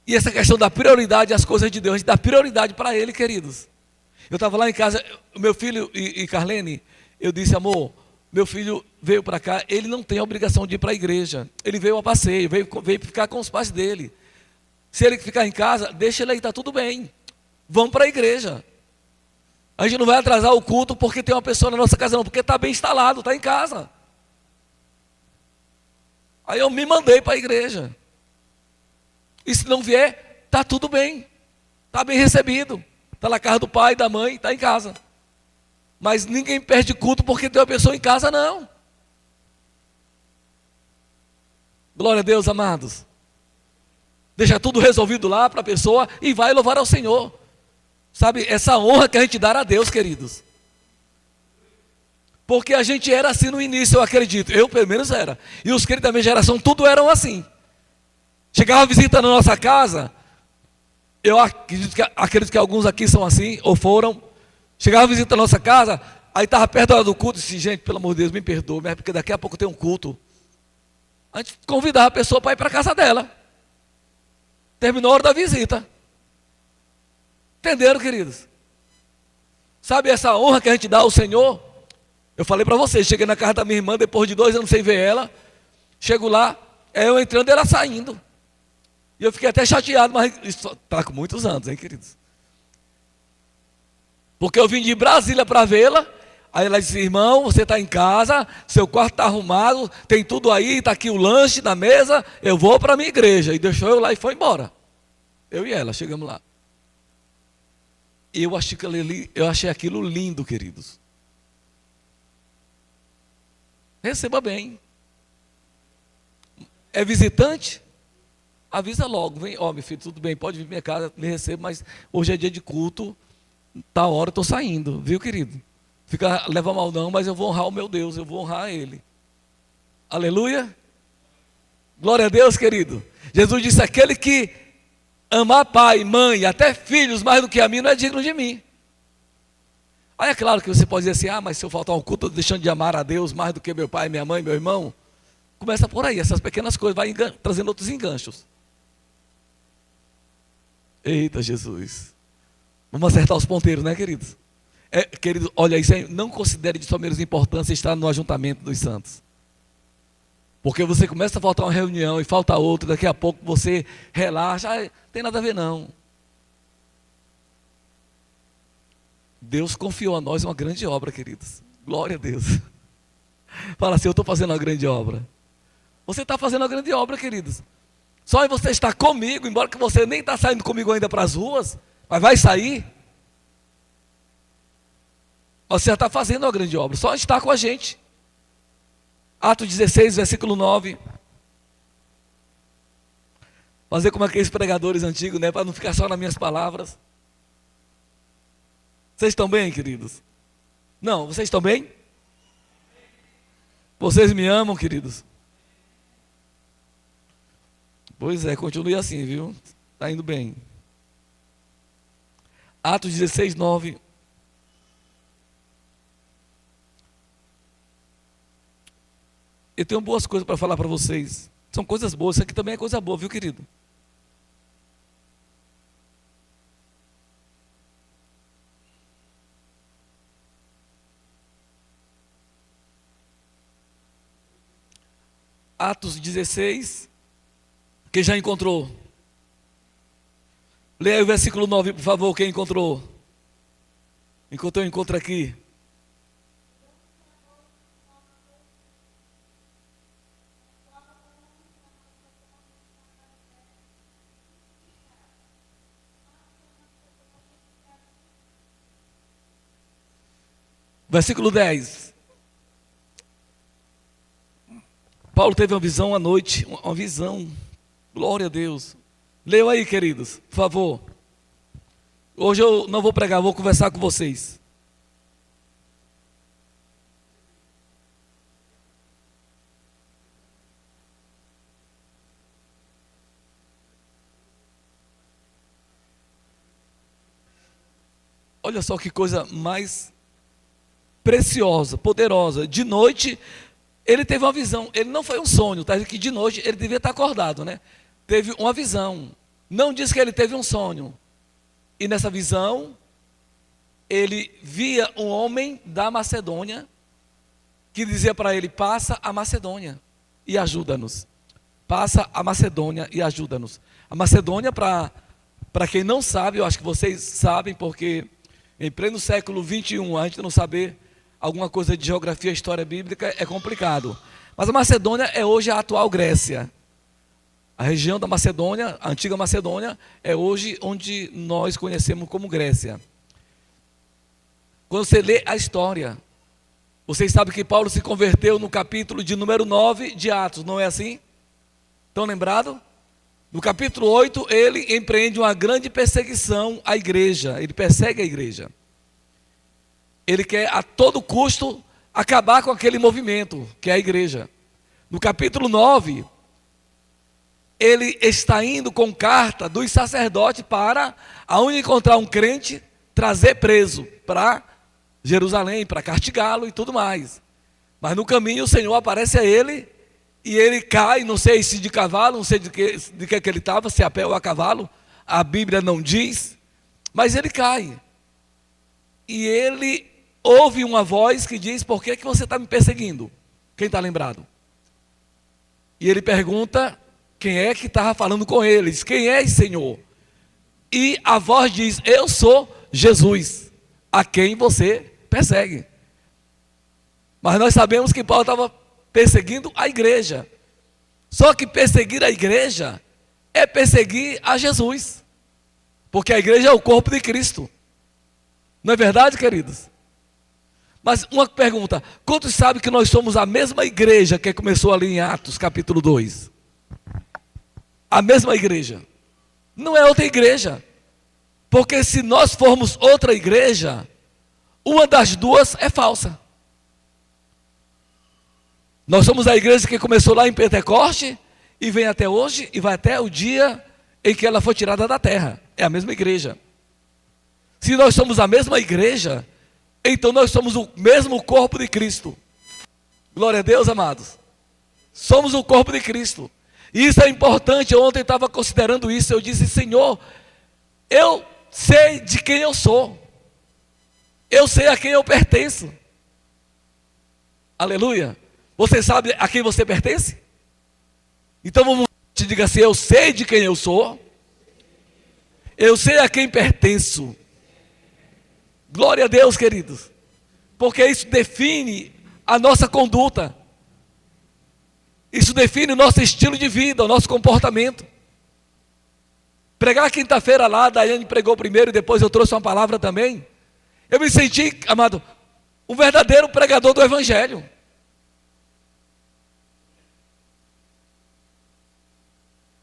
E essa questão da prioridade às coisas de Deus, a gente dá prioridade para Ele, queridos. Eu estava lá em casa, meu filho e Carlene, eu disse: amor, meu filho veio para cá, ele não tem a obrigação de ir para a igreja. Ele veio a passeio, veio ficar com os pais dele. Se ele ficar em casa, deixa ele aí, está tudo bem. Vamos para a igreja. A gente não vai atrasar o culto porque tem uma pessoa na nossa casa, não, porque está bem instalado, está em casa. Aí eu me mandei para a igreja. E se não vier, está tudo bem. Está bem recebido. Está na casa do pai, da mãe, está em casa. Mas ninguém perde culto porque tem uma pessoa em casa, não. Glória a Deus, amados. Deixa tudo resolvido lá para a pessoa e vai louvar ao Senhor. Sabe, essa honra que a gente dá a Deus, queridos. Porque a gente era assim no início, eu acredito. Eu, pelo menos, era. E os queridos da minha geração, tudo eram assim. Chegava visita na nossa casa. Eu acredito que alguns aqui são assim, ou foram. Chegava visita na nossa casa, aí estava perto da hora do culto. E disse, gente, pelo amor de Deus, me perdoe, mas é porque daqui a pouco tem um culto. A gente convidava a pessoa para ir para a casa dela. Terminou a hora da visita. Entenderam, queridos? Sabe essa honra que a gente dá ao Senhor? Eu falei para vocês, cheguei na casa da minha irmã, depois de 2 anos sem ver ela. Chego lá, eu entrando e ela saindo. E eu fiquei até chateado, mas isso está com muitos anos, hein, queridos? Porque eu vim de Brasília para vê-la. Aí ela disse, irmão, você está em casa, seu quarto está arrumado, tem tudo aí, está aqui o lanche na mesa, eu vou para a minha igreja. E deixou eu lá e foi embora. Eu e ela, chegamos lá. E eu achei aquilo lindo, queridos. Receba bem. É visitante? Avisa logo, vem, ó, meu filho, tudo bem, pode vir para minha casa, me receba, mas hoje é dia de culto, tá hora, eu estou saindo, viu, querido? Leva mal não, mas eu vou honrar o meu Deus, eu vou honrar Ele. Aleluia. Glória a Deus, querido. Jesus disse, aquele que amar pai, mãe, até filhos mais do que a mim, não é digno de mim. Aí é claro que você pode dizer assim, mas se eu faltar um culto, eu estou deixando de amar a Deus mais do que meu pai, minha mãe, meu irmão. Começa por aí, essas pequenas coisas, vai trazendo outros enganchos. Eita, Jesus. Vamos acertar os ponteiros, né, queridos? Querido, olha isso aí, não considere de sua menos importância estar no ajuntamento dos santos. Porque você começa a faltar uma reunião e falta outra, daqui a pouco você relaxa, não tem nada a ver não. Deus confiou a nós uma grande obra, queridos. Glória a Deus. Fala assim, eu estou fazendo uma grande obra. Você está fazendo uma grande obra, queridos. Só em você estar comigo, embora que você nem está saindo comigo ainda para as ruas, mas vai sair. Você já está fazendo uma grande obra, só estar com a gente. Atos 16, versículo 9. Fazer como aqueles pregadores antigos, né? Para não ficar só nas minhas palavras. Vocês estão bem, queridos? Não, vocês estão bem? Vocês me amam, queridos? Pois é, continue assim, viu? Está indo bem. Atos 16, 9. Eu tenho boas coisas para falar para vocês. São coisas boas, isso aqui também é coisa boa, viu, querido? Atos 16. Quem já encontrou? Leia aí o versículo 9, por favor, quem encontrou? Enquanto eu encontro aqui. Versículo 10. Paulo teve uma visão à noite, uma visão. Glória a Deus. Leiam aí, queridos, por favor. Hoje eu não vou pregar, vou conversar com vocês. Olha só que coisa mais preciosa, poderosa. De noite, ele teve uma visão. Ele não foi um sonho, está dizendo que de noite ele devia estar acordado, né? Teve uma visão. Não diz que ele teve um sonho. E nessa visão, ele via um homem da Macedônia que dizia para ele, passa a Macedônia e ajuda-nos. Passa a Macedônia e ajuda-nos. A Macedônia, para quem não sabe, eu acho que vocês sabem, porque Em pleno século XXI, a gente não saber alguma coisa de geografia e história bíblica é complicado. Mas a Macedônia é hoje a atual Grécia. A região da Macedônia, a antiga Macedônia, é hoje onde nós conhecemos como Grécia. Quando você lê a história, vocês sabem que Paulo se converteu no capítulo de número 9 de Atos, não é assim? Estão lembrados? No capítulo 8, ele empreende uma grande perseguição à igreja. Ele persegue a igreja. Ele quer a todo custo acabar com aquele movimento, que é a igreja. No capítulo 9, ele está indo com carta dos sacerdotes para, aonde encontrar um crente, trazer preso para Jerusalém, para castigá-lo e tudo mais. Mas no caminho o Senhor aparece a ele e ele cai, não sei se de cavalo, não sei de que ele estava, se a pé ou a cavalo, a Bíblia não diz, mas ele cai. E ele ouve uma voz que diz: por que você está me perseguindo? Quem está lembrado? E ele pergunta quem é que estava falando com ele. Diz: quem é, Senhor? E a voz diz: eu sou Jesus, a quem você persegue. Mas nós sabemos que Paulo estava perseguindo a igreja. Só que perseguir a igreja é perseguir a Jesus, porque a igreja é o corpo de Cristo. Não é verdade, queridos? Mas uma pergunta: quantos sabem que nós somos a mesma igreja que começou ali em Atos capítulo 2? A mesma igreja. Não é outra igreja. Porque se nós formos outra igreja, uma das duas é falsa. Nós somos a igreja que começou lá em Pentecoste e vem até hoje e vai até o dia em que ela foi tirada da terra. É a mesma igreja. Se nós somos a mesma igreja, então nós somos o mesmo corpo de Cristo. Glória a Deus, amados. Somos o corpo de Cristo. E isso é importante. Ontem eu estava considerando isso. Eu disse: Senhor, eu sei de quem eu sou. Eu sei a quem eu pertenço. Aleluia. Você sabe a quem você pertence? Então vamos, te diga assim: eu sei de quem eu sou. Eu sei a quem pertenço. Glória a Deus, queridos. Porque isso define a nossa conduta. Isso define o nosso estilo de vida, o nosso comportamento. Pregar quinta-feira lá, a Daiane pregou primeiro e depois eu trouxe uma palavra também. Eu me senti, amado, um verdadeiro pregador do Evangelho.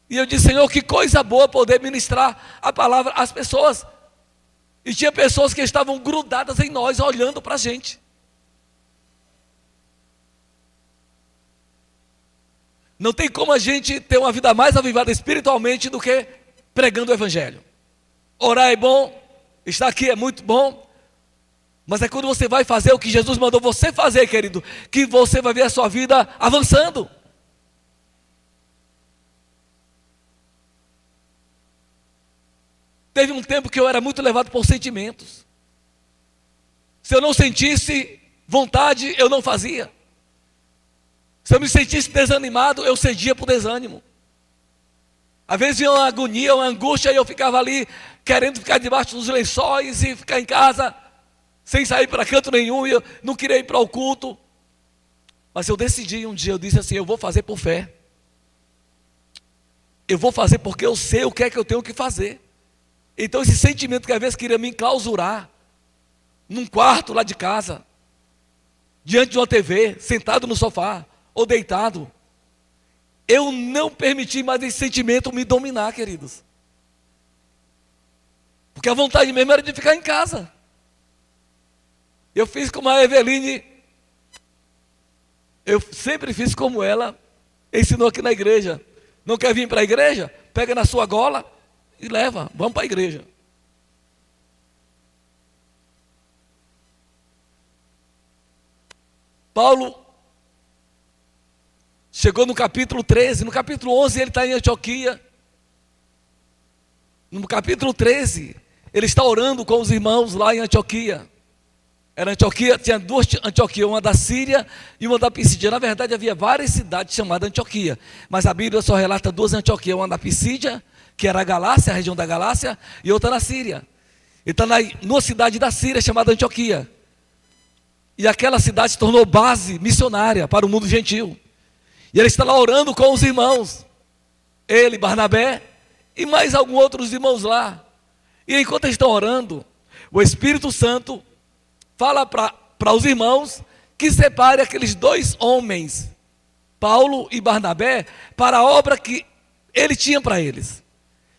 E eu disse: Senhor, que coisa boa poder ministrar a palavra às pessoas. E tinha pessoas que estavam grudadas em nós, olhando para a gente. Não tem como a gente ter uma vida mais avivada espiritualmente do que pregando o Evangelho. Orar é bom, estar aqui é muito bom, mas é quando você vai fazer o que Jesus mandou você fazer, querido, que você vai ver a sua vida avançando. Teve um tempo que eu era muito levado por sentimentos. Se eu não sentisse vontade, eu não fazia. Se eu me sentisse desanimado, eu cedia para o desânimo. Às vezes vinha uma agonia, uma angústia, e eu ficava ali querendo ficar debaixo dos lençóis e ficar em casa, sem sair para canto nenhum, e eu não queria ir para o culto. Mas eu decidi um dia, eu disse assim: eu vou fazer por fé. Eu vou fazer porque eu sei o que é que eu tenho que fazer. Então esse sentimento que às vezes queria me enclausurar num quarto lá de casa, diante de uma TV, sentado no sofá ou deitado, eu não permiti mais esse sentimento me dominar, queridos. Porque a vontade mesmo era de ficar em casa. Eu fiz como a Eveline, eu sempre fiz como ela ensinou aqui na igreja. Não quer vir para a igreja? Pega na sua gola e leva, vamos para a igreja. Paulo chegou no capítulo 13, no capítulo 11 ele está em Antioquia. No capítulo 13, ele está orando com os irmãos lá em Antioquia. Era Antioquia, tinha duas Antioquias, uma da Síria e uma da Pisídia. Na verdade havia várias cidades chamadas Antioquia, mas a Bíblia só relata duas Antioquias, uma da Pisídia, que era a Galácia, a região da Galácia, e outra na Síria. Ele está numa cidade da Síria chamada Antioquia. E aquela cidade se tornou base missionária para o mundo gentil. E ele está lá orando com os irmãos. Ele, Barnabé e mais alguns outros irmãos lá. E enquanto eles estão orando, o Espírito Santo fala para os irmãos que separe aqueles dois homens, Paulo e Barnabé, para a obra que ele tinha para eles.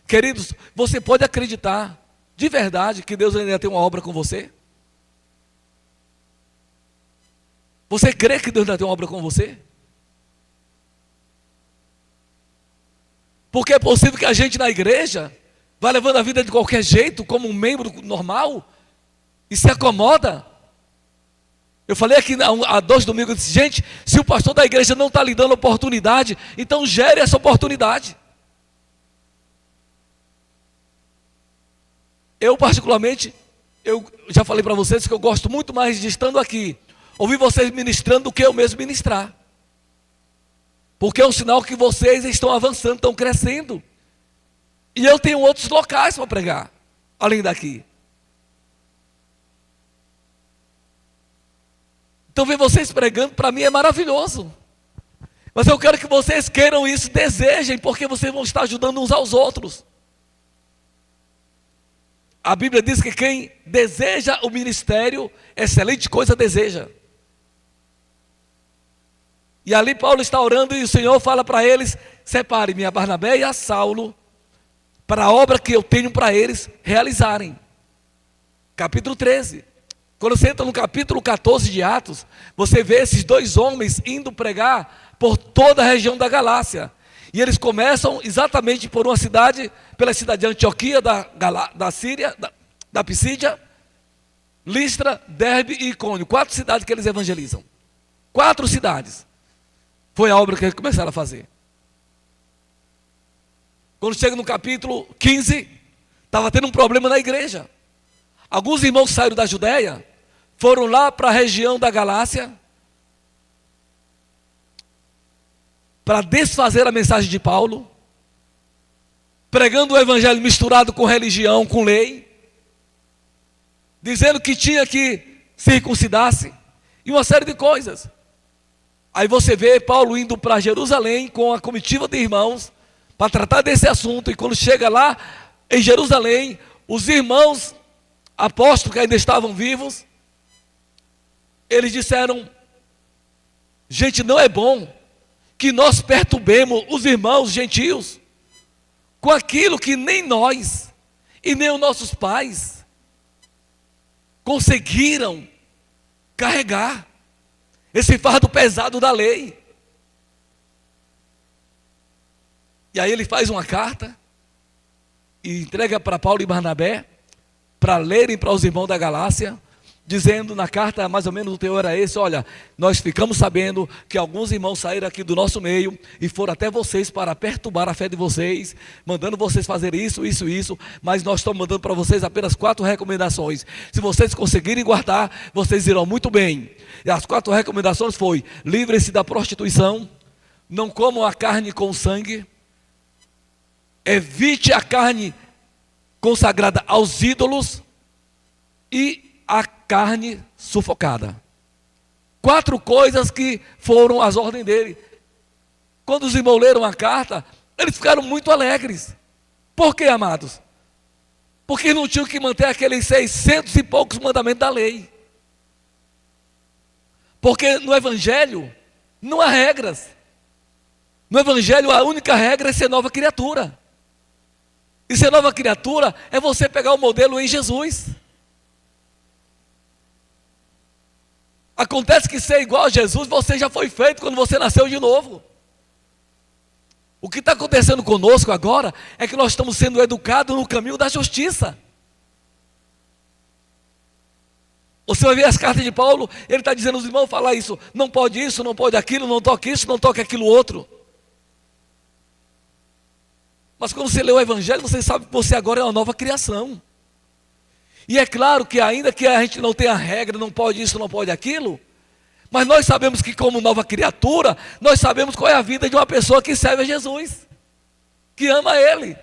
Queridos, você pode acreditar de verdade que Deus ainda tem uma obra com você? Você crê que Deus ainda tem uma obra com você? Porque é possível que a gente na igreja vai levando a vida de qualquer jeito, como um membro normal, e se acomoda. Eu falei aqui há 2 domingos, eu disse, gente, se o pastor da igreja não está lhe dando oportunidade, então gere essa oportunidade. Eu particularmente, eu já falei para vocês que eu gosto muito mais de estando aqui, ouvir vocês ministrando do que eu mesmo ministrar. Porque é um sinal que vocês estão avançando, estão crescendo. E eu tenho outros locais para pregar, além daqui. Então ver vocês pregando, para mim é maravilhoso. Mas eu quero que vocês queiram isso, desejem, porque vocês vão estar ajudando uns aos outros. A Bíblia diz que quem deseja o ministério, excelente coisa deseja. E ali Paulo está orando e o Senhor fala para eles, separe-me a Barnabé e a Saulo, para a obra que eu tenho para eles realizarem. Capítulo 13. Quando você entra no capítulo 14 de Atos, você vê esses dois homens indo pregar por toda a região da Galácia. E eles começam exatamente por uma cidade, pela cidade de Antioquia, da Síria, da Pisídia, Listra, Derbe e Icônio. 4 cidades que eles evangelizam. 4 cidades. Foi a obra que eles começaram a fazer. Quando chega no capítulo 15, estava tendo um problema na igreja. Alguns irmãos saíram da Judéia, foram lá para a região da Galácia, para desfazer a mensagem de Paulo, pregando o evangelho misturado com religião, com lei, dizendo que tinha que circuncidar-se, e uma série de coisas. Aí você vê Paulo indo para Jerusalém com a comitiva de irmãos, para tratar desse assunto, e quando chega lá em Jerusalém, os irmãos apóstolos que ainda estavam vivos, eles disseram, gente, não é bom que nós perturbemos os irmãos gentios com aquilo que nem nós e nem os nossos pais conseguiram carregar, esse fardo pesado da lei. E aí ele faz uma carta e entrega para Paulo e Barnabé para lerem para os irmãos da Galácia, dizendo na carta, mais ou menos o teor era esse, olha, nós ficamos sabendo que alguns irmãos saíram aqui do nosso meio e foram até vocês para perturbar a fé de vocês, mandando vocês fazer isso, mas nós estamos mandando para vocês apenas 4 recomendações. Se vocês conseguirem guardar, vocês irão muito bem. E as 4 recomendações foi, livrem-se da prostituição, não comam a carne com sangue, evite a carne consagrada aos ídolos e a carne sufocada. 4 coisas que foram as ordens dele. Quando os irmãos leram a carta, eles ficaram muito alegres. Por quê, amados? Porque não tinham que manter aqueles 600 e poucos mandamentos da lei. Porque no Evangelho não há regras. No Evangelho a única regra é ser nova criatura. E ser nova criatura é você pegar o modelo em Jesus. Acontece que ser igual a Jesus, você já foi feito quando você nasceu de novo. O que está acontecendo conosco agora é que nós estamos sendo educados no caminho da justiça. Você vai ver as cartas de Paulo, ele está dizendo aos irmãos, falar isso, não pode aquilo, não toque isso, não toque aquilo outro. Mas quando você lê o Evangelho, você sabe que você agora é uma nova criação. E é claro que ainda que a gente não tenha regra, não pode isso, não pode aquilo, mas nós sabemos que como nova criatura, nós sabemos qual é a vida de uma pessoa que serve a Jesus, que ama Ele.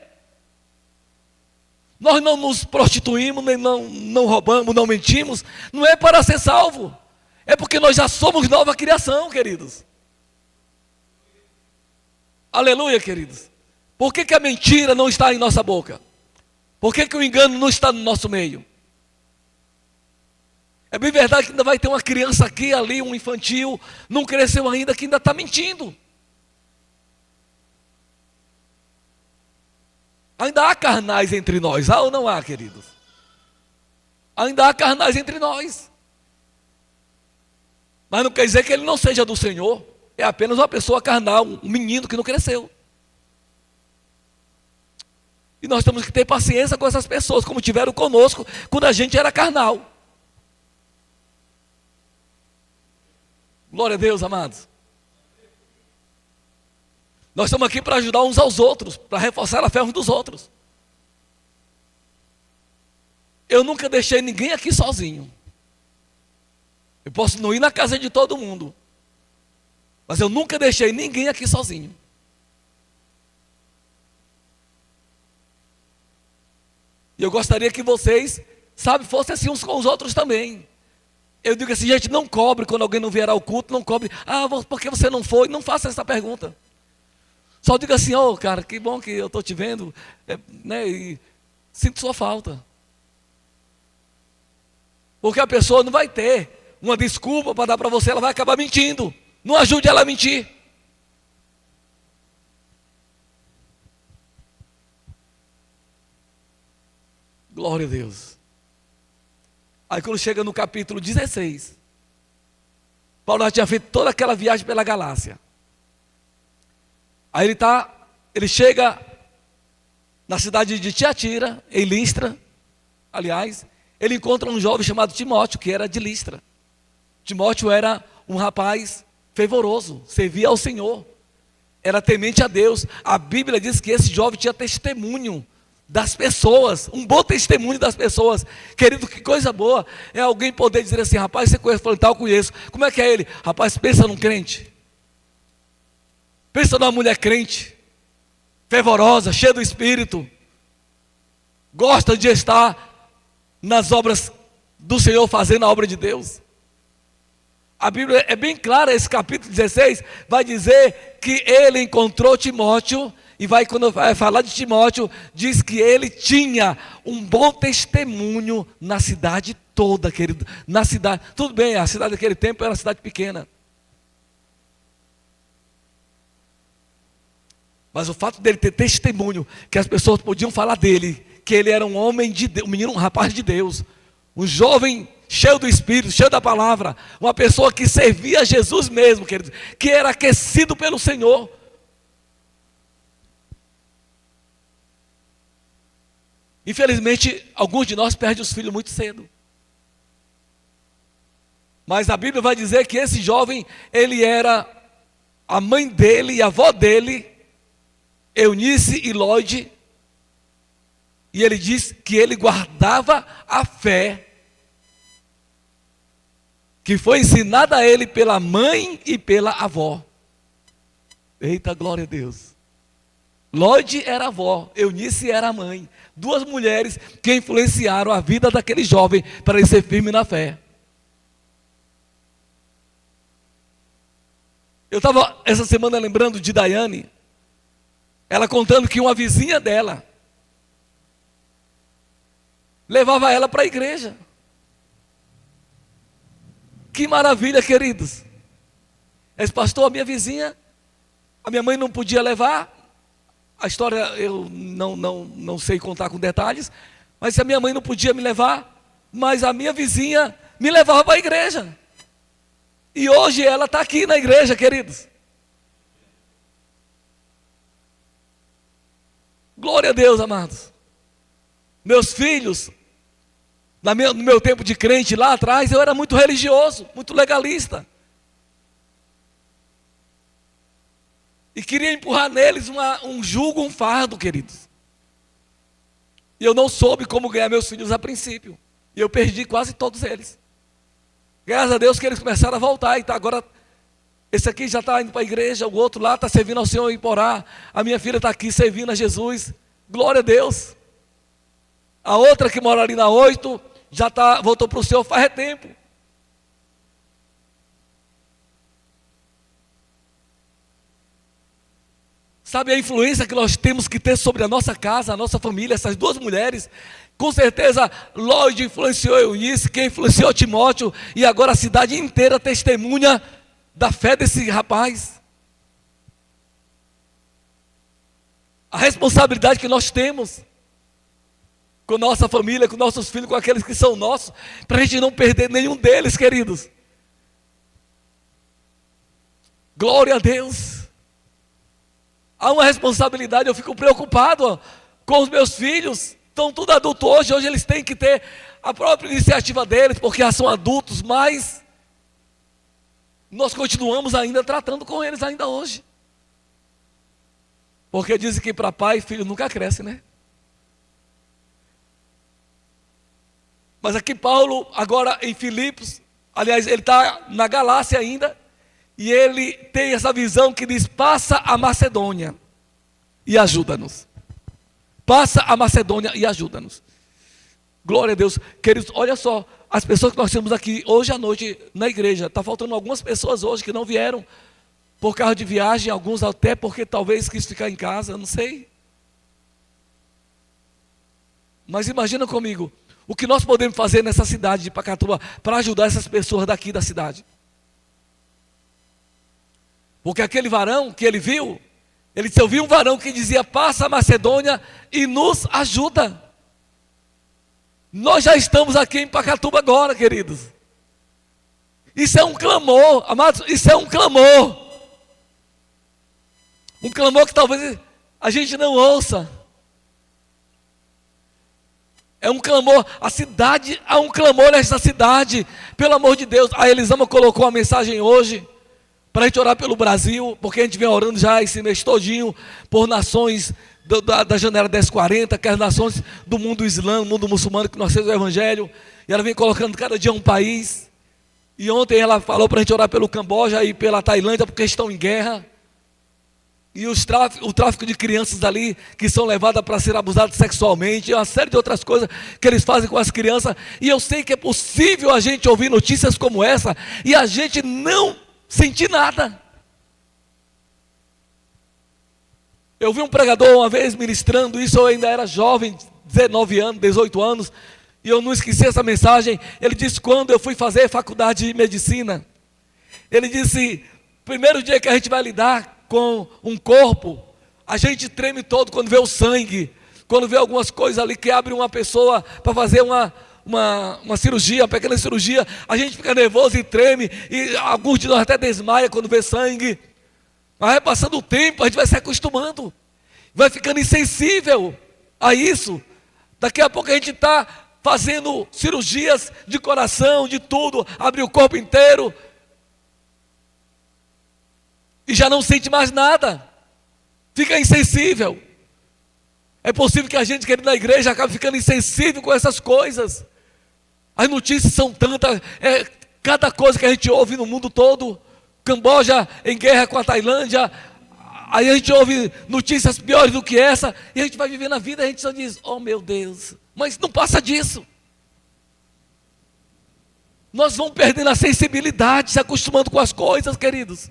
Nós não nos prostituímos, nem não roubamos, não mentimos. Não é para ser salvo. É porque nós já somos nova criação, queridos. Aleluia, queridos. Por que a mentira não está em nossa boca? Por que o engano não está no nosso meio? É bem verdade que ainda vai ter uma criança aqui, ali, um infantil, não cresceu ainda, que ainda está mentindo. Ainda há carnais entre nós, há ou não há, queridos? Ainda há carnais entre nós. Mas não quer dizer que ele não seja do Senhor. É apenas uma pessoa carnal, um menino que não cresceu. E nós temos que ter paciência com essas pessoas, como tiveram conosco quando a gente era carnal. Glória a Deus, amados. Nós estamos aqui para ajudar uns aos outros, para reforçar a fé uns dos outros. Eu nunca deixei ninguém aqui sozinho. Eu posso não ir na casa de todo mundo, mas eu nunca deixei ninguém aqui sozinho. E eu gostaria que vocês, fossem assim uns com os outros também. Eu digo assim, gente, não cobre quando alguém não vier ao culto, não cobre. Ah, por que você não foi? Não faça essa pergunta. Só diga assim, cara, que bom que eu estou te vendo, né, e sinto sua falta. Porque a pessoa não vai ter uma desculpa para dar para você, ela vai acabar mentindo. Não ajude ela a mentir. Glória a Deus. Aí quando chega no capítulo 16, Paulo já tinha feito toda aquela viagem pela Galácia. Aí ele chega na cidade de Tiatira, em Listra, aliás, ele encontra um jovem chamado Timóteo, que era de Listra. Timóteo era um rapaz fervoroso, servia ao Senhor, era temente a Deus. A Bíblia diz que esse jovem tinha testemunho das pessoas, um bom testemunho das pessoas. Querido, que coisa boa é alguém poder dizer assim, rapaz, você conhece, eu conheço. Como é que é ele? Rapaz, pensa num crente. Pensa numa mulher crente, fervorosa, cheia do Espírito, gosta de estar nas obras do Senhor, fazendo a obra de Deus. A Bíblia é bem clara, esse capítulo 16 vai dizer que ele encontrou Timóteo, e quando vai falar de Timóteo, diz que ele tinha um bom testemunho na cidade toda, querido. Na cidade, tudo bem, a cidade daquele tempo era uma cidade pequena. Mas o fato dele ter testemunho, que as pessoas podiam falar dele, que ele era um homem de Deus, um menino, um rapaz de Deus, um jovem cheio do Espírito, cheio da palavra, uma pessoa que servia a Jesus mesmo, querido, que era aquecido pelo Senhor. Infelizmente, alguns de nós perdem os filhos muito cedo. Mas a Bíblia vai dizer que esse jovem, ele era, a mãe dele e a avó dele, Eunice e Lloyd, e ele diz que ele guardava a fé que foi ensinada a ele pela mãe e pela avó. Eita, glória a Deus. Lloyd era a avó, Eunice era a mãe. Duas mulheres que influenciaram a vida daquele jovem para ele ser firme na fé. Eu estava essa semana lembrando de Daiane, ela contando que uma vizinha dela levava ela para a igreja. Que maravilha, queridos. Esse pastor, a minha vizinha, a minha mãe não podia levar. A história eu não sei contar com detalhes, mas se a minha mãe não podia me levar, mas a minha vizinha me levava para a igreja. E hoje ela está aqui na igreja, queridos. Glória a Deus, amados. Meus filhos, no meu tempo de crente lá atrás, eu era muito religioso, muito legalista. E queria empurrar neles um jugo, um fardo, queridos. E eu não soube como ganhar meus filhos a princípio. E eu perdi quase todos eles. Graças a Deus que eles começaram a voltar. E agora, esse aqui já está indo para a igreja, o outro lá está servindo ao Senhor em Porá. A minha filha está aqui servindo a Jesus. Glória a Deus. A outra que mora ali na 8, voltou para o Senhor faz tempo. Sabe a influência que nós temos que ter sobre a nossa casa, a nossa família, essas duas mulheres? Com certeza, Lloyd influenciou Eunice, quem influenciou Timóteo, e agora a cidade inteira testemunha da fé desse rapaz. A responsabilidade que nós temos com nossa família, com nossos filhos, com aqueles que são nossos, para a gente não perder nenhum deles, queridos. Glória a Deus. Há uma responsabilidade, eu fico preocupado com os meus filhos, estão tudo adultos hoje eles têm que ter a própria iniciativa deles, porque já são adultos, mas nós continuamos ainda tratando com eles ainda hoje. Porque dizem que para pai, filho nunca cresce, né? Mas aqui Paulo, agora em Filipos, aliás, ele está na Galácia ainda, e ele tem essa visão que diz: passa a Macedônia e ajuda-nos. Passa a Macedônia e ajuda-nos. Glória a Deus. Queridos, olha só, as pessoas que nós temos aqui hoje à noite na igreja, está faltando algumas pessoas hoje que não vieram por carro de viagem, alguns até porque talvez quis ficar em casa, não sei. Mas imagina comigo, o que nós podemos fazer nessa cidade de Pacatuba para ajudar essas pessoas daqui da cidade. Porque aquele varão que ele viu, ele disse: eu vi um varão que dizia: passa a Macedônia e nos ajuda. Nós já estamos aqui em Pacatuba agora, queridos. Isso é um clamor, amados, isso é um clamor. Um clamor que talvez a gente não ouça. É um clamor, há um clamor nessa cidade, pelo amor de Deus. A Elisama colocou uma mensagem hoje, para a gente orar pelo Brasil, porque a gente vem orando já esse mês todinho, por nações da janela 1040, que as nações do mundo islâmico, mundo muçulmano, que nós temos o evangelho, e ela vem colocando cada dia um país. E ontem ela falou para a gente orar pelo Camboja e pela Tailândia, porque estão em guerra. E o tráfico de crianças ali, que são levadas para ser abusadas sexualmente, e uma série de outras coisas que eles fazem com as crianças. E eu sei que é possível a gente ouvir notícias como essa, e a gente não sentir nada. Eu vi um pregador uma vez ministrando isso, eu ainda era jovem, 19 anos, 18 anos, e eu não esqueci essa mensagem. Ele disse: quando eu fui fazer faculdade de medicina, ele disse: primeiro dia que a gente vai lidar com um corpo, a gente treme todo quando vê o sangue, quando vê algumas coisas ali que abrem uma pessoa para fazer uma cirurgia, uma pequena cirurgia, a gente fica nervoso e treme, e alguns de nós até desmaia quando vê sangue. Mas vai passando o tempo, a gente vai se acostumando, vai ficando insensível a isso. Daqui a pouco a gente está fazendo cirurgias de coração, de tudo, abre o corpo inteiro, e já não sente mais nada, fica insensível. É possível que a gente, querido, na igreja, acabe ficando insensível com essas coisas. As notícias são tantas, cada coisa que a gente ouve no mundo todo. Camboja em guerra com a Tailândia, aí a gente ouve notícias piores do que essa, e a gente vai vivendo a vida, a gente só diz: oh meu Deus, mas não passa disso. Nós vamos perdendo a sensibilidade, se acostumando com as coisas, queridos.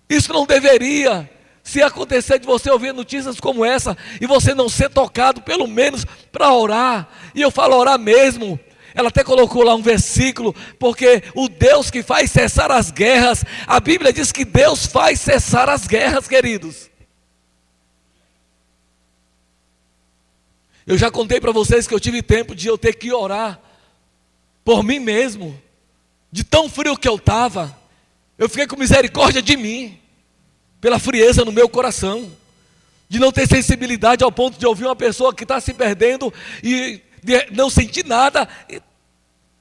Isso não deveria se acontecer de você ouvir notícias como essa e você não ser tocado, pelo menos para orar. E eu falo orar mesmo. Ela até colocou lá um versículo, porque o Deus que faz cessar as guerras, a Bíblia diz que Deus faz cessar as guerras, queridos. Eu já contei para vocês que eu tive tempo de eu ter que orar por mim mesmo, de tão frio que eu estava. Eu fiquei com misericórdia de mim, pela frieza no meu coração, de não ter sensibilidade ao ponto de ouvir uma pessoa que está se perdendo e de não sentir nada,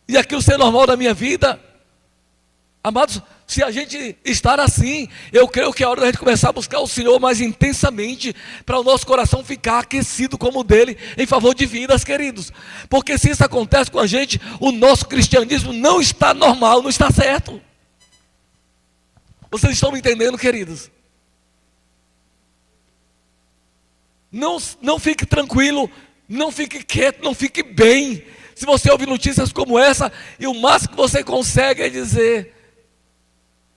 e aquilo ser normal da minha vida. Amados, se a gente estar assim, eu creio que é hora da gente começar a buscar o Senhor mais intensamente, para o nosso coração ficar aquecido como o dele, em favor de vidas, queridos. Porque se isso acontece com a gente, o nosso cristianismo não está normal, não está certo. Vocês estão me entendendo, queridos? Não fique tranquilo Não fique quieto, não fique bem. Se você ouvir notícias como essa, e o máximo que você consegue é dizer,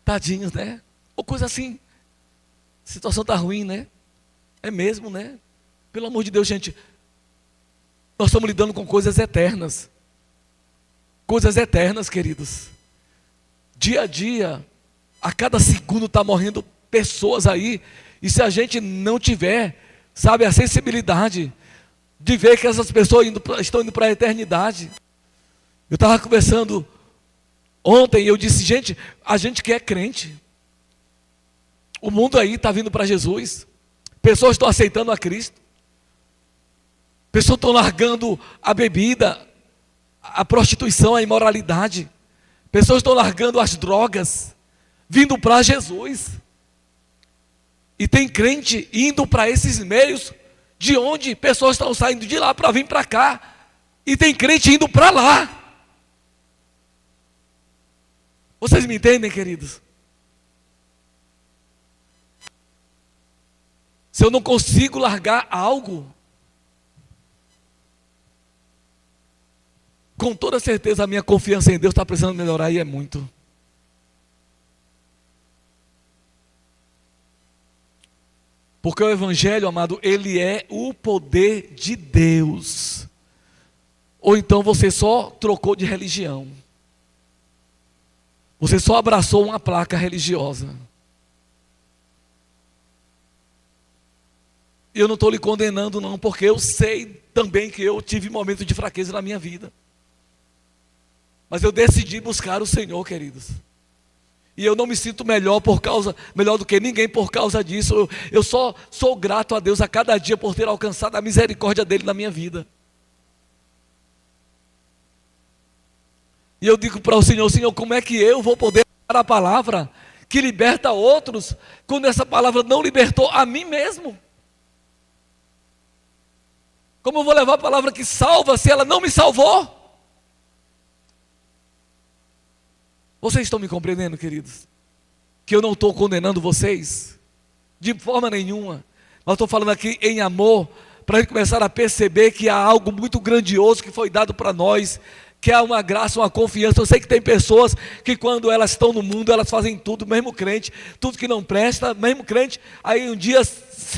tadinhos, né? Ou coisa assim, a situação está ruim, né? É mesmo, né? Pelo amor de Deus, gente, nós estamos lidando com coisas eternas. Coisas eternas, queridos. Dia a dia, a cada segundo está morrendo pessoas aí. E se a gente não tiver, sabe, a sensibilidade de ver que essas pessoas estão indo para a eternidade. Eu estava conversando ontem e eu disse, gente, a gente que é crente, o mundo aí está vindo para Jesus. Pessoas estão aceitando a Cristo. Pessoas estão largando a bebida, a prostituição, a imoralidade. Pessoas estão largando as drogas, vindo para Jesus. E tem crente indo para esses meios, de onde pessoas estão saindo de lá para vir para cá. E tem crente indo para lá. Vocês me entendem, queridos? Se eu não consigo largar algo, com toda certeza a minha confiança em Deus está precisando melhorar e é muito. Porque o Evangelho, amado, ele é o poder de Deus. Ou então você só trocou de religião. Você só abraçou uma placa religiosa. E eu não estou lhe condenando não, porque eu sei também que eu tive momentos de fraqueza na minha vida. Mas eu decidi buscar o Senhor, queridos. E eu não me sinto melhor do que ninguém por causa disso. Eu só sou grato a Deus a cada dia por ter alcançado a misericórdia dele na minha vida. E eu digo para o Senhor, Senhor, como é que eu vou poder dar a palavra que liberta outros, quando essa palavra não libertou a mim mesmo? Como eu vou levar a palavra que salva se ela não me salvou? Vocês estão me compreendendo, queridos? Que eu não estou condenando vocês, de forma nenhuma. Mas estou falando aqui em amor, para a gente começar a perceber que há algo muito grandioso que foi dado para nós, que há uma graça, uma confiança. Eu sei que tem pessoas que quando elas estão no mundo, elas fazem tudo, mesmo crente, tudo que não presta, mesmo crente, aí um dia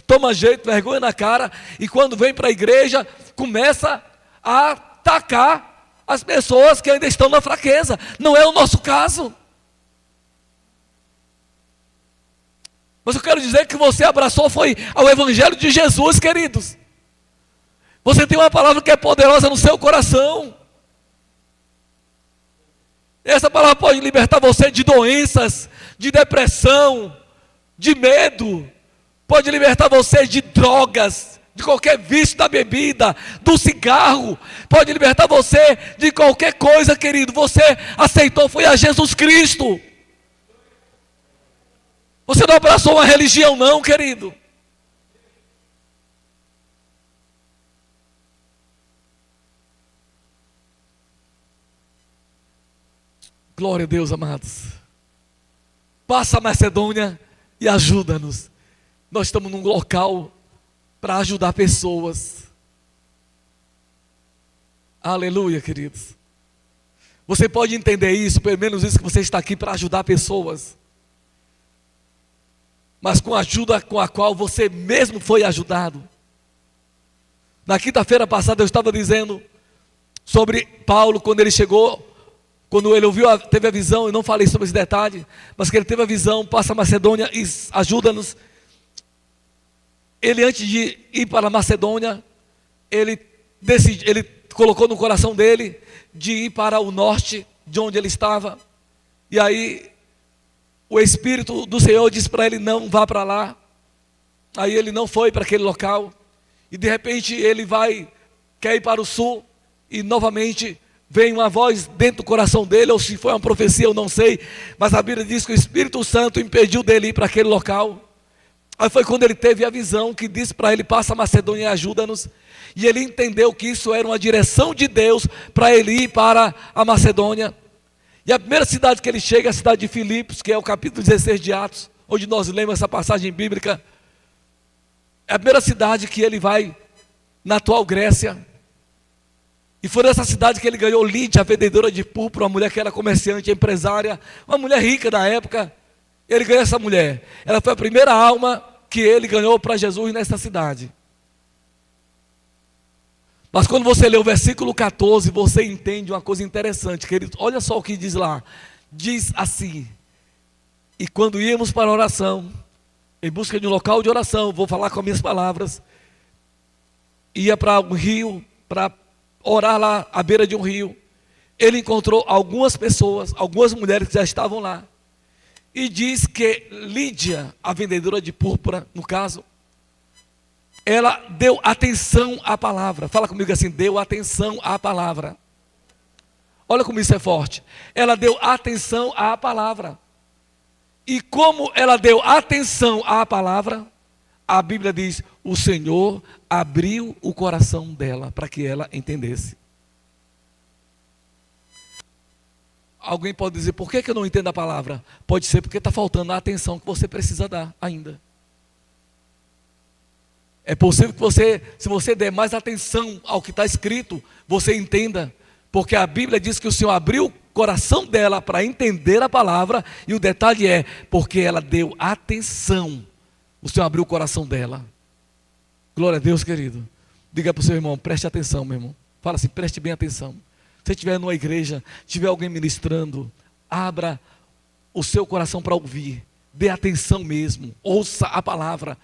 toma jeito, vergonha na cara, e quando vem para a igreja, começa a atacar as pessoas que ainda estão na fraqueza. Não é o nosso caso. Mas eu quero dizer que você abraçou foi ao Evangelho de Jesus, queridos. Você tem uma palavra que é poderosa no seu coração. Essa palavra pode libertar você de doenças, de depressão, de medo. Pode libertar você de drogas, de qualquer vício da bebida, do cigarro. Pode libertar você de qualquer coisa, querido. Você aceitou, foi a Jesus Cristo. Você não abraçou uma religião não, querido. Glória a Deus, amados. Passa a Macedônia e ajuda-nos. Nós estamos num local para ajudar pessoas. Aleluia, queridos. Você pode entender isso, pelo menos isso, que você está aqui para ajudar pessoas. Mas com a ajuda com a qual você mesmo foi ajudado. Na quinta-feira passada eu estava dizendo sobre Paulo, quando ele chegou, quando ele ouviu, teve a visão, eu não falei sobre esse detalhe, mas que ele teve a visão, passa a Macedônia e ajuda-nos. Ele, antes de ir para a Macedônia, ele colocou no coração dele de ir para o norte, de onde ele estava. E aí, o Espírito do Senhor disse para ele, não vá para lá. Aí ele não foi para aquele local. E de repente ele quer ir para o sul. E novamente vem uma voz dentro do coração dele, ou se foi uma profecia, eu não sei. Mas a Bíblia diz que o Espírito Santo impediu dele ir para aquele local. Aí foi quando ele teve a visão que disse para ele, passa a Macedônia e ajuda-nos. E ele entendeu que isso era uma direção de Deus para ele ir para a Macedônia. E a primeira cidade que ele chega é a cidade de Filipos, que é o capítulo 16 de Atos, onde nós lemos essa passagem bíblica. É a primeira cidade que ele vai na atual Grécia. E foi nessa cidade que ele ganhou Lídia, a vendedora de púrpura, uma mulher que era comerciante, empresária, uma mulher rica da época. Ele ganhou essa mulher. Ela foi a primeira alma que ele ganhou para Jesus nessa cidade. Mas quando você lê o versículo 14, você entende uma coisa interessante, querido. Olha só o que diz lá. Diz assim: e quando íamos para a oração, em busca de um local de oração, vou falar com as minhas palavras, ia para um rio, para orar lá à beira de um rio. Ele encontrou algumas pessoas, algumas mulheres que já estavam lá. E diz que Lídia, a vendedora de púrpura, no caso, ela deu atenção à palavra. Fala comigo assim: deu atenção à palavra. Olha como isso é forte. Ela deu atenção à palavra. E como ela deu atenção à palavra, a Bíblia diz: o Senhor abriu o coração dela para que ela entendesse. Alguém pode dizer: por que eu não entendo a palavra? Pode ser porque está faltando a atenção que você precisa dar ainda. É possível que você, se você der mais atenção ao que está escrito, você entenda. Porque a Bíblia diz que o Senhor abriu o coração dela para entender a palavra. E o detalhe é, porque ela deu atenção. O Senhor abriu o coração dela. Glória a Deus, querido. Diga para o seu irmão: preste atenção, meu irmão. Fala assim: preste bem atenção. Se você estiver numa igreja, tiver alguém ministrando, abra o seu coração para ouvir. Dê atenção mesmo. Ouça a palavra.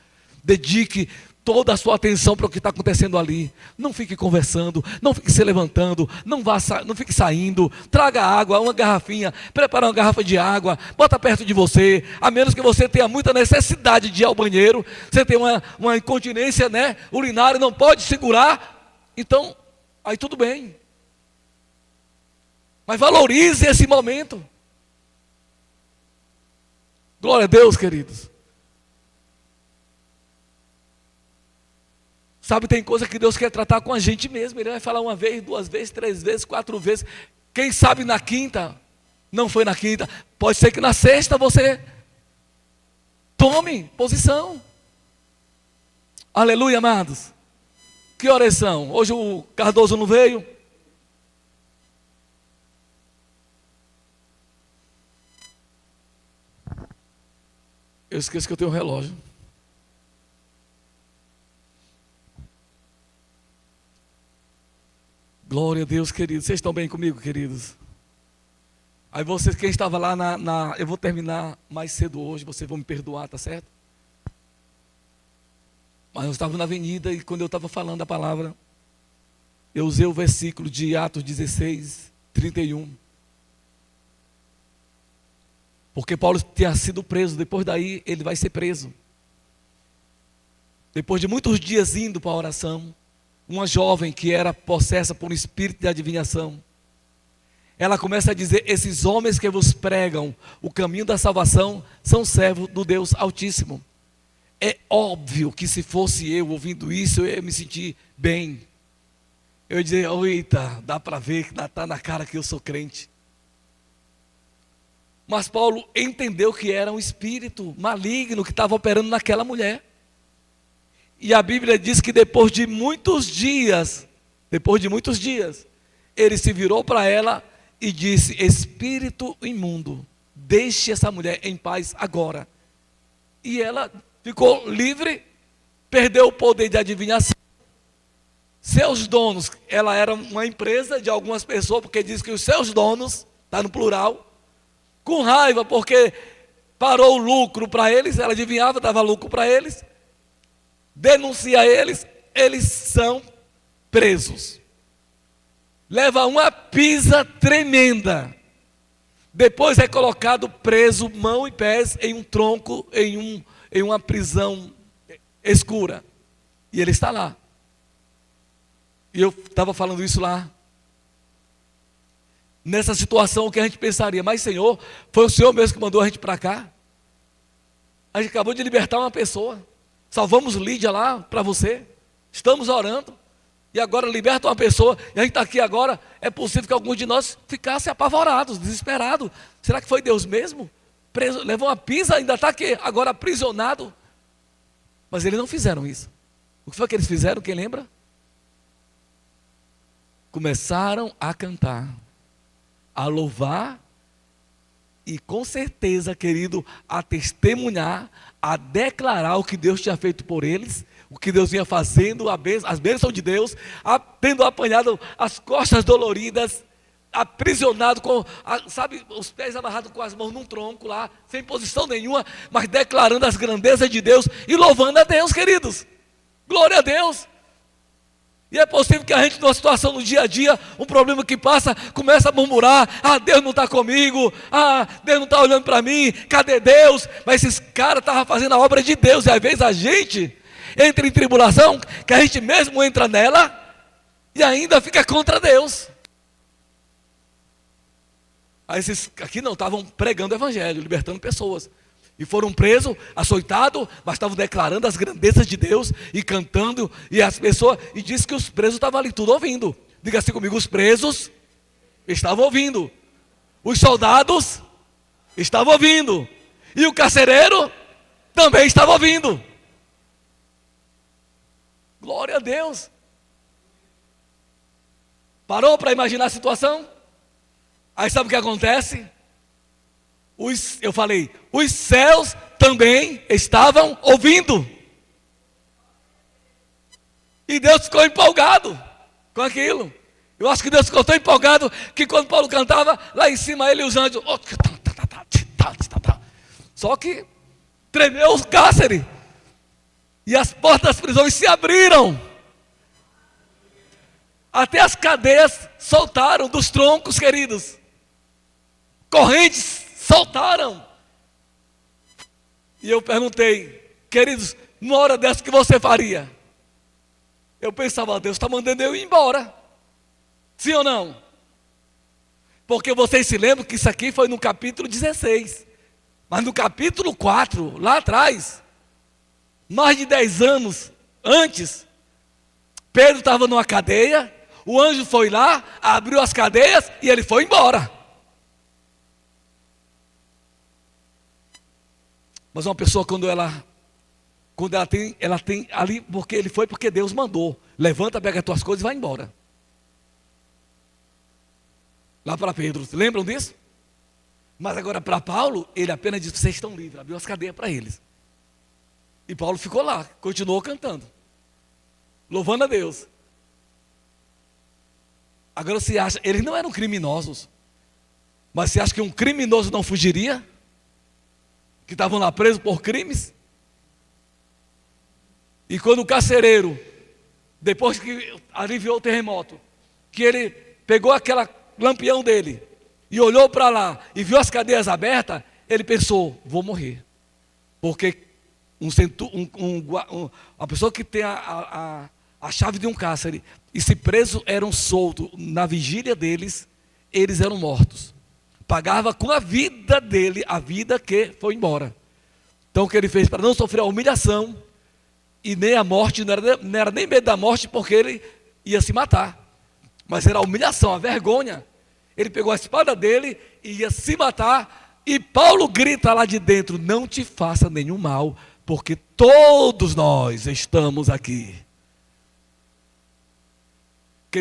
Dedique toda a sua atenção para o que está acontecendo ali. Não fique conversando, não fique se levantando, não fique saindo. Traga água, uma garrafinha, prepara uma garrafa de água, bota perto de você, a menos que você tenha muita necessidade de ir ao banheiro, você tem uma incontinência, né, urinária, não pode segurar, então, aí tudo bem. Mas valorize esse momento. Glória a Deus, queridos. Sabe, tem coisa que Deus quer tratar com a gente mesmo. Ele vai falar uma vez, duas vezes, três vezes, quatro vezes. Quem sabe na quinta, não foi na quinta, pode ser que na sexta você tome posição. Aleluia, amados. Que oração? Hoje o Cardoso não veio. Eu esqueço que eu tenho um relógio. Glória a Deus, queridos. Vocês estão bem comigo, queridos? Aí vocês, quem estava lá eu vou terminar mais cedo hoje, vocês vão me perdoar, tá certo? Mas eu estava na avenida e quando eu estava falando a palavra, eu usei o versículo de Atos 16, 31. Porque Paulo tinha sido preso, depois daí ele vai ser preso. Depois de muitos dias indo para a oração, uma jovem que era possessa por um espírito de adivinhação, ela começa a dizer: esses homens que vos pregam o caminho da salvação são servos do Deus Altíssimo. É óbvio que se fosse eu ouvindo isso, eu ia me sentir bem. Eu ia dizer: eita, dá para ver que está na cara que eu sou crente. Mas Paulo entendeu que era um espírito maligno que estava operando naquela mulher. E a Bíblia diz que depois de muitos dias, ele se virou para ela e disse: espírito imundo, deixe essa mulher em paz agora. E ela ficou livre, perdeu o poder de adivinhação. Seus donos, ela era uma empresa de algumas pessoas, porque diz que os seus donos, está no plural, com raiva, porque parou o lucro para eles, ela adivinhava, dava lucro para eles, denuncia eles, eles são presos. Leva uma pisa tremenda. Depois é colocado preso, mão e pés, em um tronco, em uma prisão escura. E ele está lá. E eu estava falando isso lá. Nessa situação, o que a gente pensaria? Mas Senhor, foi o Senhor mesmo que mandou a gente para cá? A gente acabou de libertar uma pessoa. Salvamos Lídia lá para você. Estamos orando. E agora liberta uma pessoa. E a gente está aqui agora. É possível que alguns de nós ficassem apavorados, desesperados. Será que foi Deus mesmo? Preso, levou uma pisa, ainda está aqui, agora aprisionado. Mas eles não fizeram isso. O que foi que eles fizeram? Quem lembra? começaram a cantar, a louvar e com certeza, querido, a testemunhar, a declarar o que Deus tinha feito por eles, o que Deus vinha fazendo, as bênçãos de Deus, tendo apanhado as costas doloridas, aprisionado com, sabe, os pés amarrados com as mãos num tronco lá, sem posição nenhuma, mas declarando as grandezas de Deus e louvando a Deus, queridos. Glória a Deus. E é possível que a gente, numa situação no dia a dia, um problema que passa, começa a murmurar: Deus não está comigo, Deus não está olhando para mim, cadê Deus? Mas esses caras estavam fazendo a obra de Deus, e às vezes a gente entra em tribulação, que a gente mesmo entra nela, e ainda fica contra Deus. Aí esses aqui não, estavam pregando o evangelho, libertando pessoas. E foram presos, açoitados, mas estavam declarando as grandezas de Deus e cantando, e as pessoas, e disse que os presos estavam ali tudo ouvindo. Diga assim comigo: os presos estavam ouvindo, os soldados estavam ouvindo, e o carcereiro também estava ouvindo. Glória a Deus. Parou para imaginar a situação? Aí sabe o que acontece? Eu falei, os céus também estavam ouvindo. E Deus ficou empolgado com aquilo. Eu acho que Deus ficou tão empolgado que quando Paulo cantava, lá em cima ele e os anjos, só que tremeu o cárcere. E as portas das prisões se abriram. Até as cadeias soltaram dos troncos, queridos. Correntes soltaram. E eu perguntei: queridos, numa hora dessa, o que você faria? Eu pensava: Deus está mandando eu ir embora. Sim ou não? Porque vocês se lembram que isso aqui foi no capítulo 16. Mas no capítulo 4, lá atrás, mais de 10 anos antes, Pedro estava numa cadeia, o anjo foi lá, abriu as cadeias e ele foi embora. Mas uma pessoa, quando ela tem ali, porque Deus mandou: levanta, pega as tuas coisas e vai embora. Lá para Pedro, lembram disso? Mas agora para Paulo, ele apenas disse: vocês estão livres, abriu as cadeias para eles. E Paulo ficou lá, continuou cantando, louvando a Deus. Agora você acha, eles não eram criminosos, mas você acha que um criminoso não fugiria? Que estavam lá presos por crimes? E quando o carcereiro, depois que aliviou o terremoto, que ele pegou aquela lampião dele e olhou para lá e viu as cadeias abertas, ele pensou: vou morrer. Porque uma pessoa que tem a chave de um cárcere, e se presos eram soltos na vigília deles, eles eram mortos. Pagava com a vida dele, a vida que foi embora. Então o que ele fez para não sofrer a humilhação e nem a morte, não era nem medo da morte, porque ele ia se matar, mas era a humilhação, a vergonha. Ele pegou a espada dele e ia se matar, e Paulo grita lá de dentro: não te faça nenhum mal, porque todos nós estamos aqui.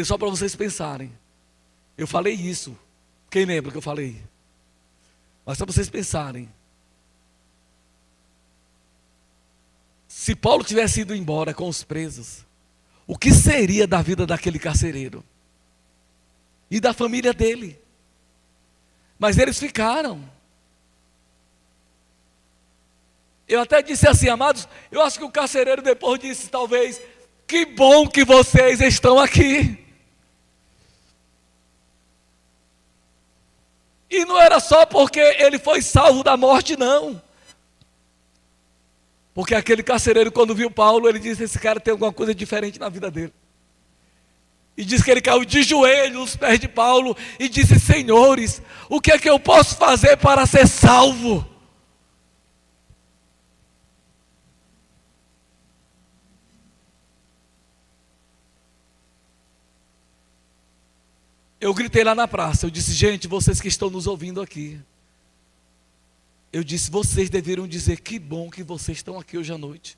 Só para vocês pensarem, eu falei isso. Quem lembra que eu falei? Mas só para vocês pensarem, se Paulo tivesse ido embora com os presos, o que seria da vida daquele carcereiro? E da família dele? Mas eles ficaram. Eu até disse assim: amados, eu acho que o carcereiro depois disse talvez: que bom que vocês estão aqui. E não era só porque ele foi salvo da morte, não. Porque aquele carcereiro, quando viu Paulo, ele disse: esse cara tem alguma coisa diferente na vida dele. E diz que ele caiu de joelhos nos pés de Paulo e disse: senhores, o que é que eu posso fazer para ser salvo? Eu gritei lá na praça, eu disse: gente, vocês que estão nos ouvindo aqui, eu disse: vocês deveriam dizer que bom que vocês estão aqui hoje à noite.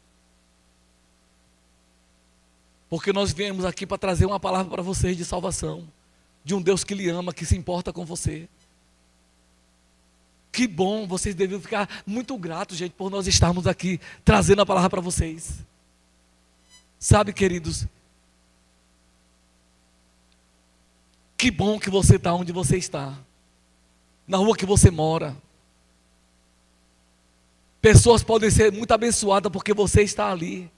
Porque nós viemos aqui para trazer uma palavra para vocês de salvação, de um Deus que lhe ama, que se importa com você. Que bom, vocês devem ficar muito gratos, gente, por nós estarmos aqui trazendo a palavra para vocês. Sabe, queridos, que bom que você está onde você está, na rua que você mora. Pessoas podem ser muito abençoadas porque você está ali,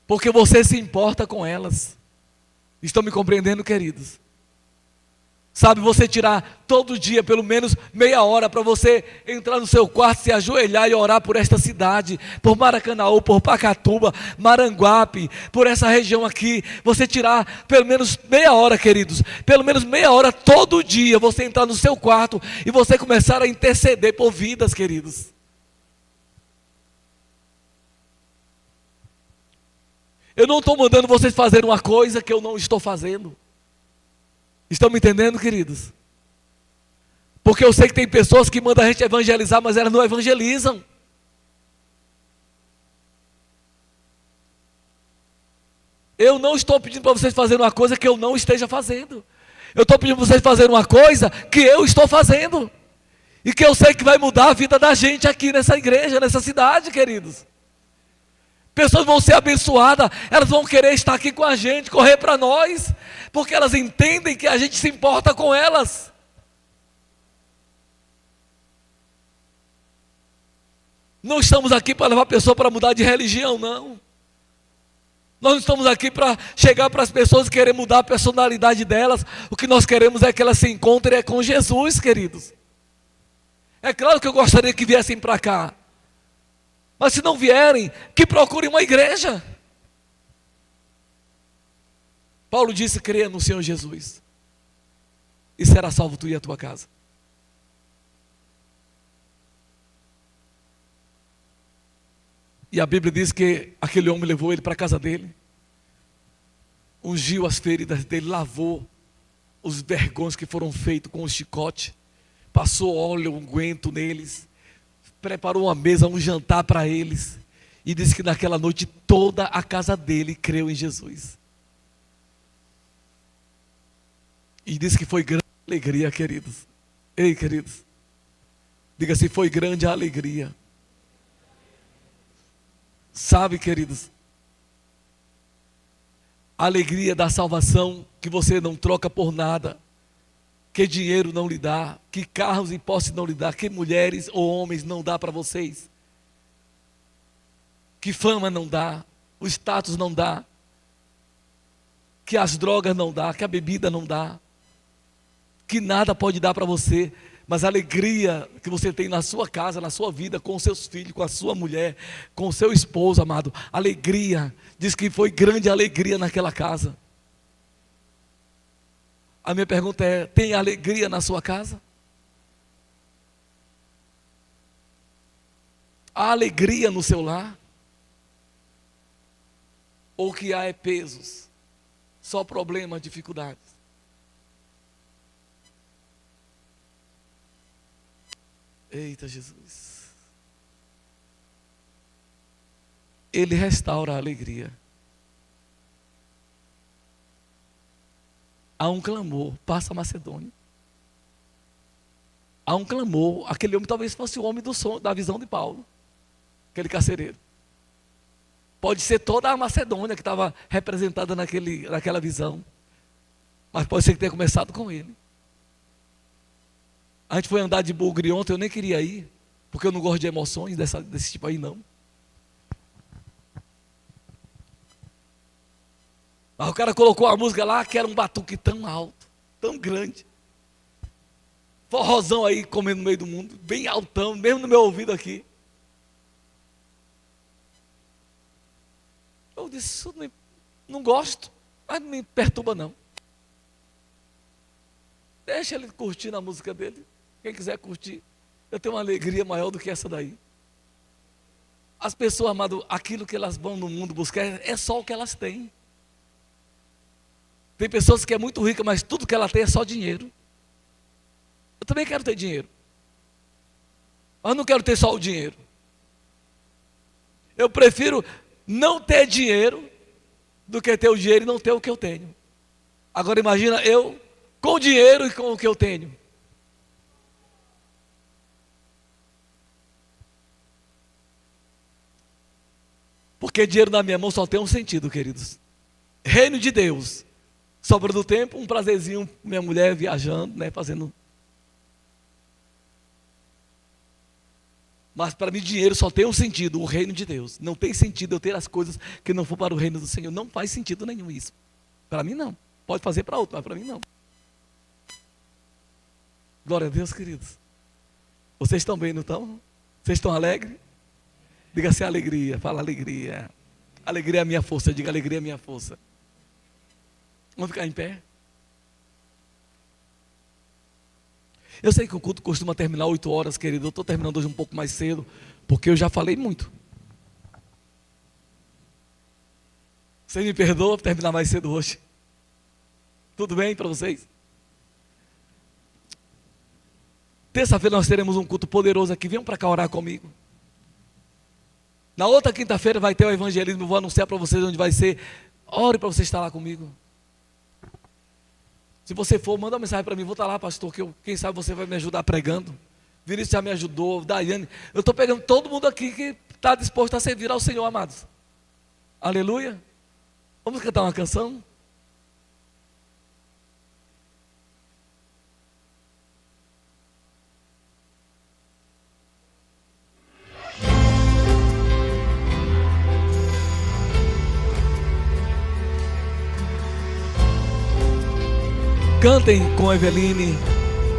porque você se importa com elas. Estão me compreendendo, queridos? Sabe, você tirar todo dia pelo menos meia hora para você entrar no seu quarto, se ajoelhar e orar por esta cidade, por Maracanaú, por Pacatuba, Maranguape, por essa região aqui. Você tirar pelo menos meia hora, queridos, pelo menos meia hora todo dia, você entrar no seu quarto e você começar a interceder por vidas, queridos. Eu não estou mandando vocês fazerem uma coisa que eu não estou fazendo. Estão me entendendo, queridos? Porque eu sei que tem pessoas que mandam a gente evangelizar, mas elas não evangelizam. Eu não estou pedindo para vocês fazerem uma coisa que eu não esteja fazendo. Eu estou pedindo para vocês fazerem uma coisa que eu estou fazendo. E que eu sei que vai mudar a vida da gente aqui nessa igreja, nessa cidade, queridos. Pessoas vão ser abençoadas, elas vão querer estar aqui com a gente, correr para nós, porque elas entendem que a gente se importa com elas. Não estamos aqui para levar a pessoa para mudar de religião, não. Nós não estamos aqui para chegar para as pessoas e querer mudar a personalidade delas. O que nós queremos é que elas se encontrem com Jesus, queridos. É claro que eu gostaria que viessem para cá. Mas se não vierem, que procurem uma igreja. Paulo disse: creia no Senhor Jesus, e será salvo tu e a tua casa. E a Bíblia diz que aquele homem levou ele para a casa dele, ungiu as feridas dele, lavou os vergões que foram feitos com o chicote, passou óleo, unguento neles, preparou uma mesa, um jantar para eles, e disse que naquela noite toda a casa dele creu em Jesus. E disse que foi grande a alegria, queridos. Ei, queridos, diga assim: foi grande a alegria. Sabe, queridos, a alegria da salvação que você não troca por nada, que dinheiro não lhe dá, que carros e posses não lhe dá, que mulheres ou homens não dá para vocês, que fama não dá, o status não dá, que as drogas não dá, que a bebida não dá, que nada pode dar para você, mas a alegria que você tem na sua casa, na sua vida, com os seus filhos, com a sua mulher, com o seu esposo, amado, alegria, diz que foi grande a alegria naquela casa. A minha pergunta é: tem alegria na sua casa? Há alegria no seu lar? Ou o que há é pesos, só problemas, dificuldades? Eita Jesus! Ele restaura a alegria. Há um clamor, passa a Macedônia. Há um clamor, aquele homem talvez fosse o homem do sonho, da visão de Paulo, aquele carcereiro. Pode ser toda a Macedônia que estava representada naquela visão, mas pode ser que tenha começado com ele. A gente foi andar de bugre ontem, eu nem queria ir, porque eu não gosto de emoções desse tipo aí, não. Mas o cara colocou a música lá, que era um batuque tão alto, tão grande. Forrozão aí, comendo no meio do mundo, bem altão, mesmo no meu ouvido aqui. Eu disse: não gosto, mas não me perturba não. Deixa ele curtir a música dele. Quem quiser curtir, eu tenho uma alegria maior do que essa daí. As pessoas, amado, aquilo que elas vão no mundo buscar é só o que elas têm. Tem pessoas que é muito rica, mas tudo que ela tem é só dinheiro. Eu também quero ter dinheiro, mas não quero ter só o dinheiro. Eu prefiro não ter dinheiro do que ter o dinheiro e não ter o que eu tenho. Agora imagina eu com o dinheiro e com o que eu tenho. Porque dinheiro na minha mão só tem um sentido, queridos. Reino de Deus. Sobra do tempo, um prazerzinho, minha mulher viajando, né, fazendo. Mas para mim dinheiro só tem um sentido, o reino de Deus. Não tem sentido eu ter as coisas que não for para o reino do Senhor. Não faz sentido nenhum isso. Para mim não. Pode fazer para outro, mas para mim não. Glória a Deus, queridos. Vocês estão bem, não estão? Vocês estão alegres? Diga assim, alegria. Fala alegria. Alegria é a minha força. Diga alegria é a minha força. Vamos ficar em pé? Eu sei que o culto costuma terminar 8 horas, querido. Eu estou terminando hoje um pouco mais cedo, porque eu já falei muito. Você me perdoa por terminar mais cedo hoje? Tudo bem para vocês? Terça-feira nós teremos um culto poderoso aqui. Venham para cá orar comigo. Na outra quinta-feira vai ter o evangelismo. Eu vou anunciar para vocês onde vai ser. Ore para você estar lá comigo. Se você for, manda uma mensagem para mim. Vou estar lá, pastor, que quem sabe você vai me ajudar pregando. Vinícius já me ajudou, Daiane. Eu estou pegando todo mundo aqui que está disposto a servir ao Senhor, amados. Aleluia. Vamos cantar uma canção? Cantem com Eveline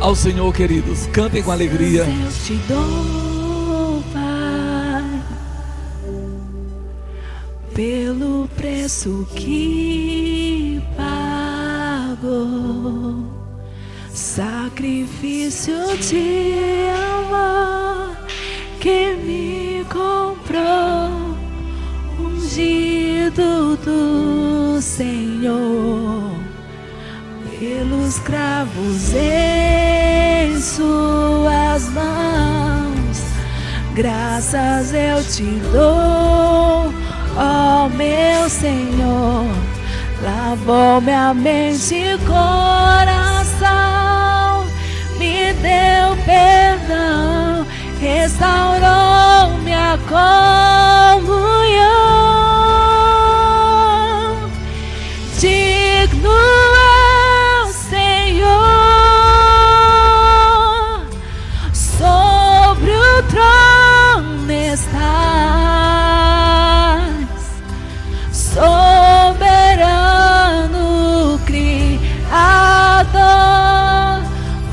ao Senhor, queridos. Cantem com alegria. Eu te dou, Pai, pelo preço que pagou, sacrifício de amor que me comprou, ungido do Senhor. Pelos cravos em suas mãos, graças eu te dou, ó meu Senhor. Lavou minha mente e coração, me deu perdão, restaurou minha comunhão. Digno soberano Criador,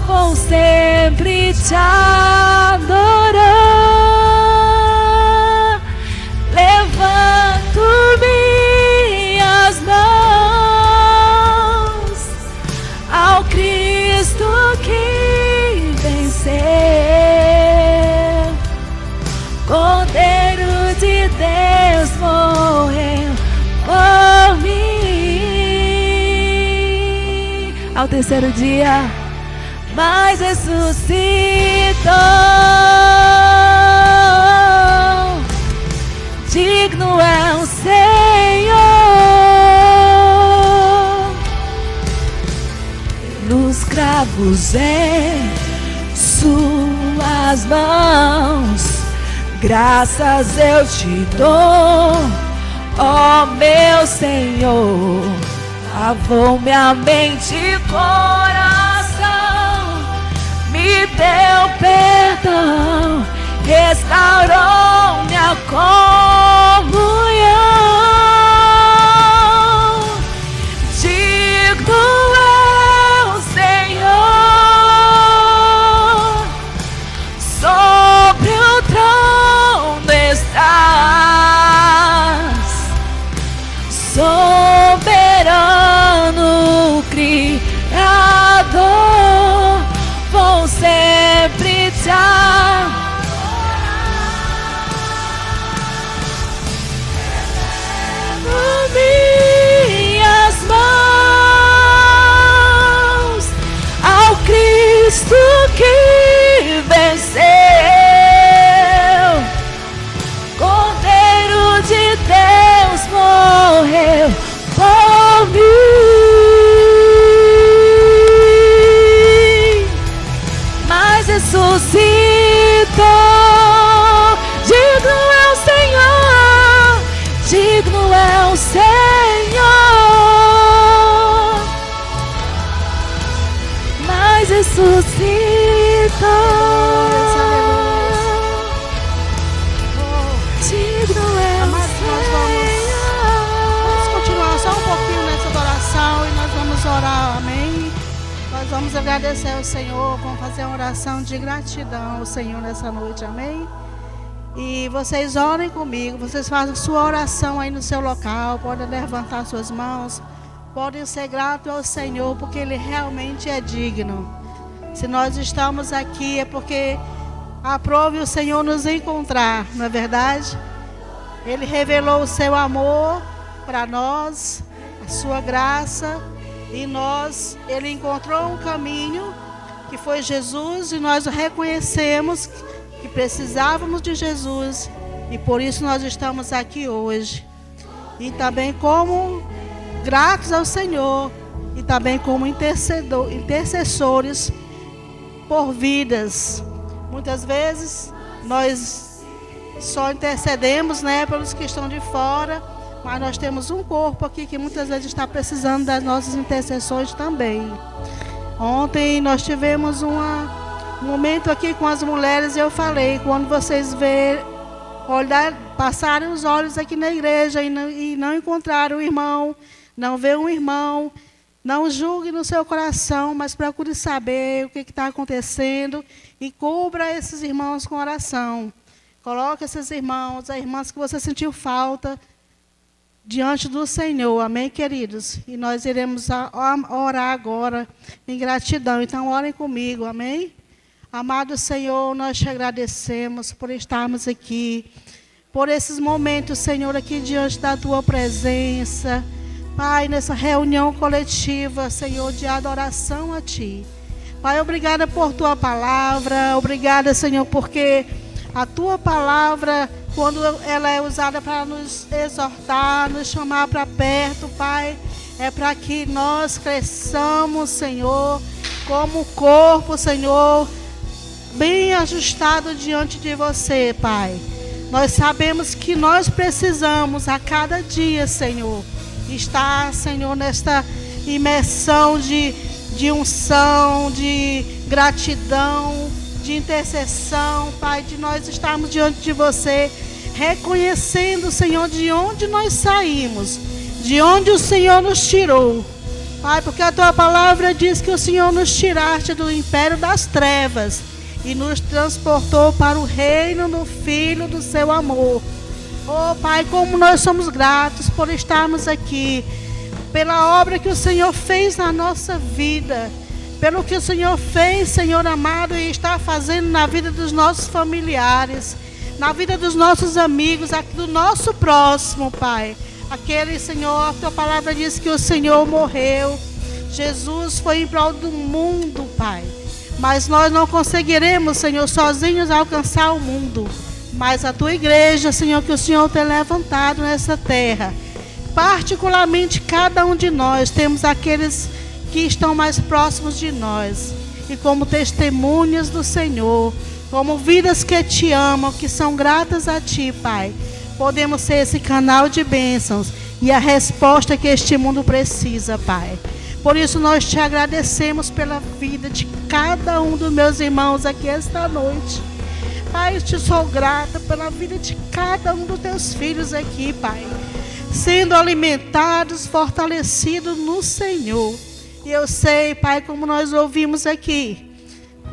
vou sempre te adorar. Levanto minhas mãos ao Cristo que venceu, Cordeiro de Deus morreu por mim. Ao terceiro dia, mas ressuscitou. Digno é o Senhor. Nos cravos em suas mãos, graças eu te dou, ó meu Senhor. Lavou minha mente e coração, me deu perdão, restaurou minha comunhão. Digno é o Senhor, sobre o trono estás, soberano Criador, Jesus ressuscita. Digno é o Vamos continuar só um pouquinho nessa adoração e nós vamos orar, amém? Nós vamos agradecer ao Senhor, vamos fazer uma oração de gratidão ao Senhor nessa noite, amém? E vocês orem comigo, vocês fazem sua oração aí no seu local, podem levantar suas mãos, podem ser gratos ao Senhor, porque Ele realmente é digno. Se nós estamos aqui é porque aprove o Senhor nos encontrar, não é verdade? Ele revelou o seu amor para nós, a sua graça, e Ele encontrou um caminho que foi Jesus, e nós reconhecemos que precisávamos de Jesus, e por isso nós estamos aqui hoje. E também como gratos ao Senhor, e também como intercessores por vidas. Muitas vezes nós só intercedemos, né, pelos que estão de fora, mas nós temos um corpo aqui que muitas vezes está precisando das nossas intercessões também. Ontem nós tivemos um momento aqui com as mulheres e eu falei, quando vocês passarem os olhos aqui na igreja e não encontrarem o irmão, não ver um irmão, não julgue no seu coração, mas procure saber o que está acontecendo e cubra esses irmãos com oração. Coloque esses irmãos, as irmãs que você sentiu falta, diante do Senhor, amém, queridos? E nós iremos orar agora em gratidão, então orem comigo, amém? Amado Senhor, nós te agradecemos por estarmos aqui, por esses momentos, Senhor, aqui diante da tua presença, Pai, nessa reunião coletiva, Senhor, de adoração a Ti. Pai, obrigada por Tua palavra, obrigada, Senhor, porque a Tua palavra, quando ela é usada para nos exortar, nos chamar para perto, Pai, é para que nós cresçamos, Senhor, como corpo, Senhor, bem ajustado diante de Você, Pai. Nós sabemos que nós precisamos a cada dia, Senhor, estar, Senhor, nesta imersão de unção, de gratidão, de intercessão, Pai, de nós estarmos diante de Você, reconhecendo, Senhor, de onde nós saímos, de onde o Senhor nos tirou, Pai, porque a Tua palavra diz que o Senhor nos tiraste do império das trevas e nos transportou para o reino do Filho do Seu amor. Oh, Pai, como nós somos gratos por estarmos aqui, pela obra que o Senhor fez na nossa vida, pelo que o Senhor fez, Senhor amado, e está fazendo na vida dos nossos familiares, na vida dos nossos amigos, do nosso próximo, Pai. Aquele, Senhor, a Tua palavra diz que o Senhor morreu, Jesus foi em prol do mundo, Pai. Mas nós não conseguiremos, Senhor, sozinhos alcançar o mundo. Mas a Tua igreja, Senhor, que o Senhor tem levantado nessa terra, particularmente cada um de nós, temos aqueles que estão mais próximos de nós, e como testemunhas do Senhor, como vidas que Te amam, que são gratas a Ti, Pai, podemos ser esse canal de bênçãos e a resposta que este mundo precisa, Pai. Por isso nós Te agradecemos pela vida de cada um dos meus irmãos aqui esta noite. Pai, eu Te sou grata pela vida de cada um dos Teus filhos aqui, Pai, sendo alimentados, fortalecidos no Senhor. E eu sei, Pai, como nós ouvimos aqui,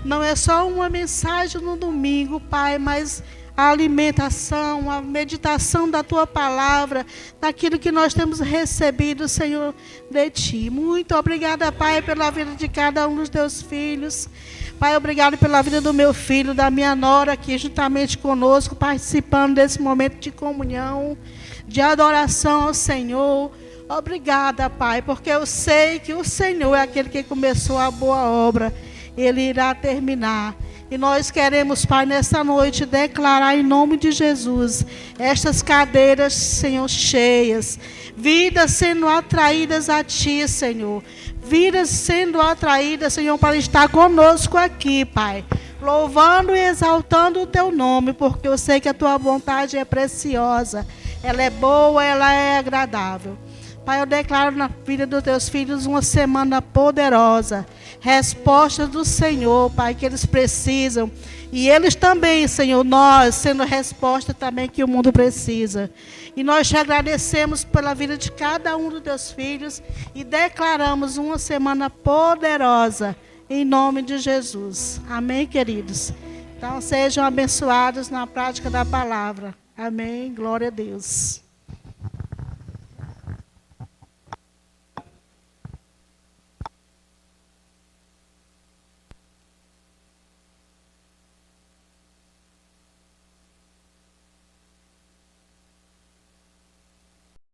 não é só uma mensagem no domingo, Pai, mas a alimentação, a meditação da Tua palavra, daquilo que nós temos recebido, Senhor, de Ti. Muito obrigada, Pai, pela vida de cada um dos Teus filhos. Pai, obrigado pela vida do meu filho, da minha nora aqui juntamente conosco, participando desse momento de comunhão, de adoração ao Senhor. Obrigada, Pai, porque eu sei que o Senhor é aquele que começou a boa obra, Ele irá terminar. E nós queremos, Pai, nessa noite declarar em nome de Jesus, estas cadeiras, Senhor, cheias, vidas sendo atraídas a Ti, Senhor, vidas sendo atraídas, Senhor, para estar conosco aqui, Pai, louvando e exaltando o Teu nome, porque eu sei que a Tua vontade é preciosa, ela é boa, ela é agradável. Pai, eu declaro na vida dos teus filhos uma semana poderosa. Resposta do Senhor, Pai, que eles precisam. E eles também, Senhor, nós, sendo resposta também que o mundo precisa. E nós te agradecemos pela vida de cada um dos teus filhos e declaramos uma semana poderosa, em nome de Jesus. Amém, queridos? Então, sejam abençoados na prática da palavra. Amém. Glória a Deus.